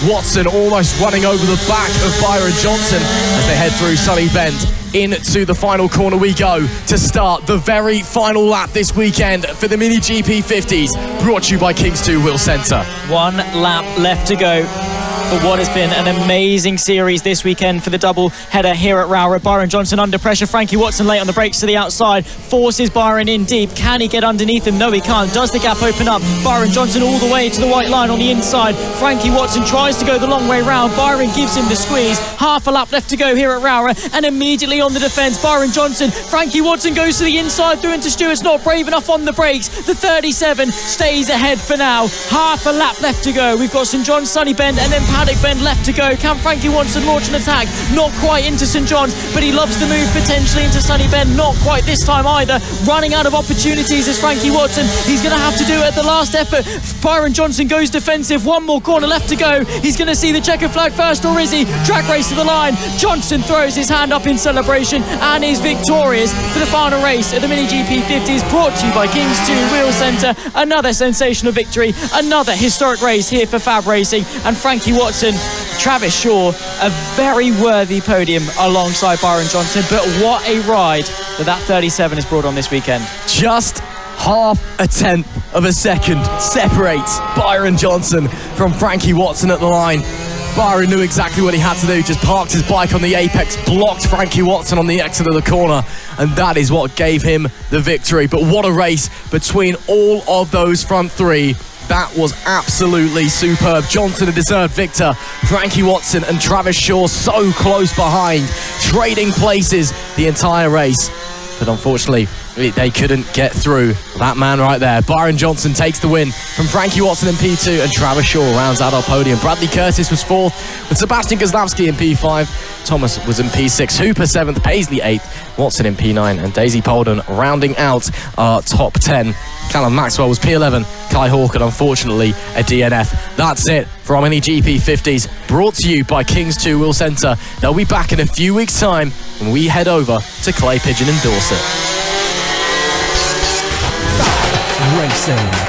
Watson almost running over the back of Byron Johnson as they head through Sunny Bend. Into the final corner we go to start the very final lap this weekend for the MiniGP 50s, brought to you by Kings 2 Wheel Centre. 1 lap left to go for what has been an amazing series this weekend for the double header here at Rowrah. Byron Johnson under pressure. Frankie Watson late on the brakes to the outside, forces Byron in deep. Can he get underneath him? No, he can't. Does the gap open up? Byron Johnson all the way to the white line on the inside. Frankie Watson tries to go the long way round. Byron gives him the squeeze. Half a lap left to go here at Rowrah, and immediately on the defence, Byron Johnson. Frankie Watson goes to the inside through into Stewart's, not brave enough on the brakes. The 37 stays ahead for now. Half a lap left to go. We've got St John's, Sunny Bend, and then Paddock Bend left to go. Can Frankie Watson launch an attack? Not quite into St John's, but he loves the move potentially into Sunny Bend. Not quite this time either. Running out of opportunities is Frankie Watson. He's going to have to do it at the last effort. Byron Johnson goes defensive. 1 more corner left to go. He's going to see the checkered flag first, or is he? Track race to the line. Johnson throws his hand up in celebration and is victorious for the final race of the MiniGP 50s, brought to you by Kings 2 Wheel Centre. Another sensational victory, another historic race here for FAB-Racing, and Frankie Watson, Travis Shaw, a very worthy podium alongside Byron Johnson. But what a ride that 37 has brought on this weekend. Just half a tenth of a second separates Byron Johnson from Frankie Watson at the line. Byron knew exactly what he had to do, just parked his bike on the apex, blocked Frankie WATSON on the exit of the corner, and that is what gave him the victory. But what a race between all of those front three. That was absolutely superb. Johnson, a deserved victor. Frankie WATSON and Travis Shaw so close behind, trading places the entire race. But unfortunately, they couldn't get through that man right there. Byron JOHNSON takes the win from Frankie WATSON in P2, and Travis Shaw rounds out our podium. Bradley Curtis was 4th, with Sebastian GASLAWSKI in P5. Thomas was in P6, Hooper 7th, Paisley 8th, WATSON in P9, and Daisy POLDEN rounding out our top 10. Callum MAXWELL was P11, Kai HAWKEN unfortunately a DNF. That's it for our MiniGP 50s, brought to you by King's 2 Wheel Centre. They'll be back in a few weeks' time when we head over to Clay Pigeon in Dorset. Racing.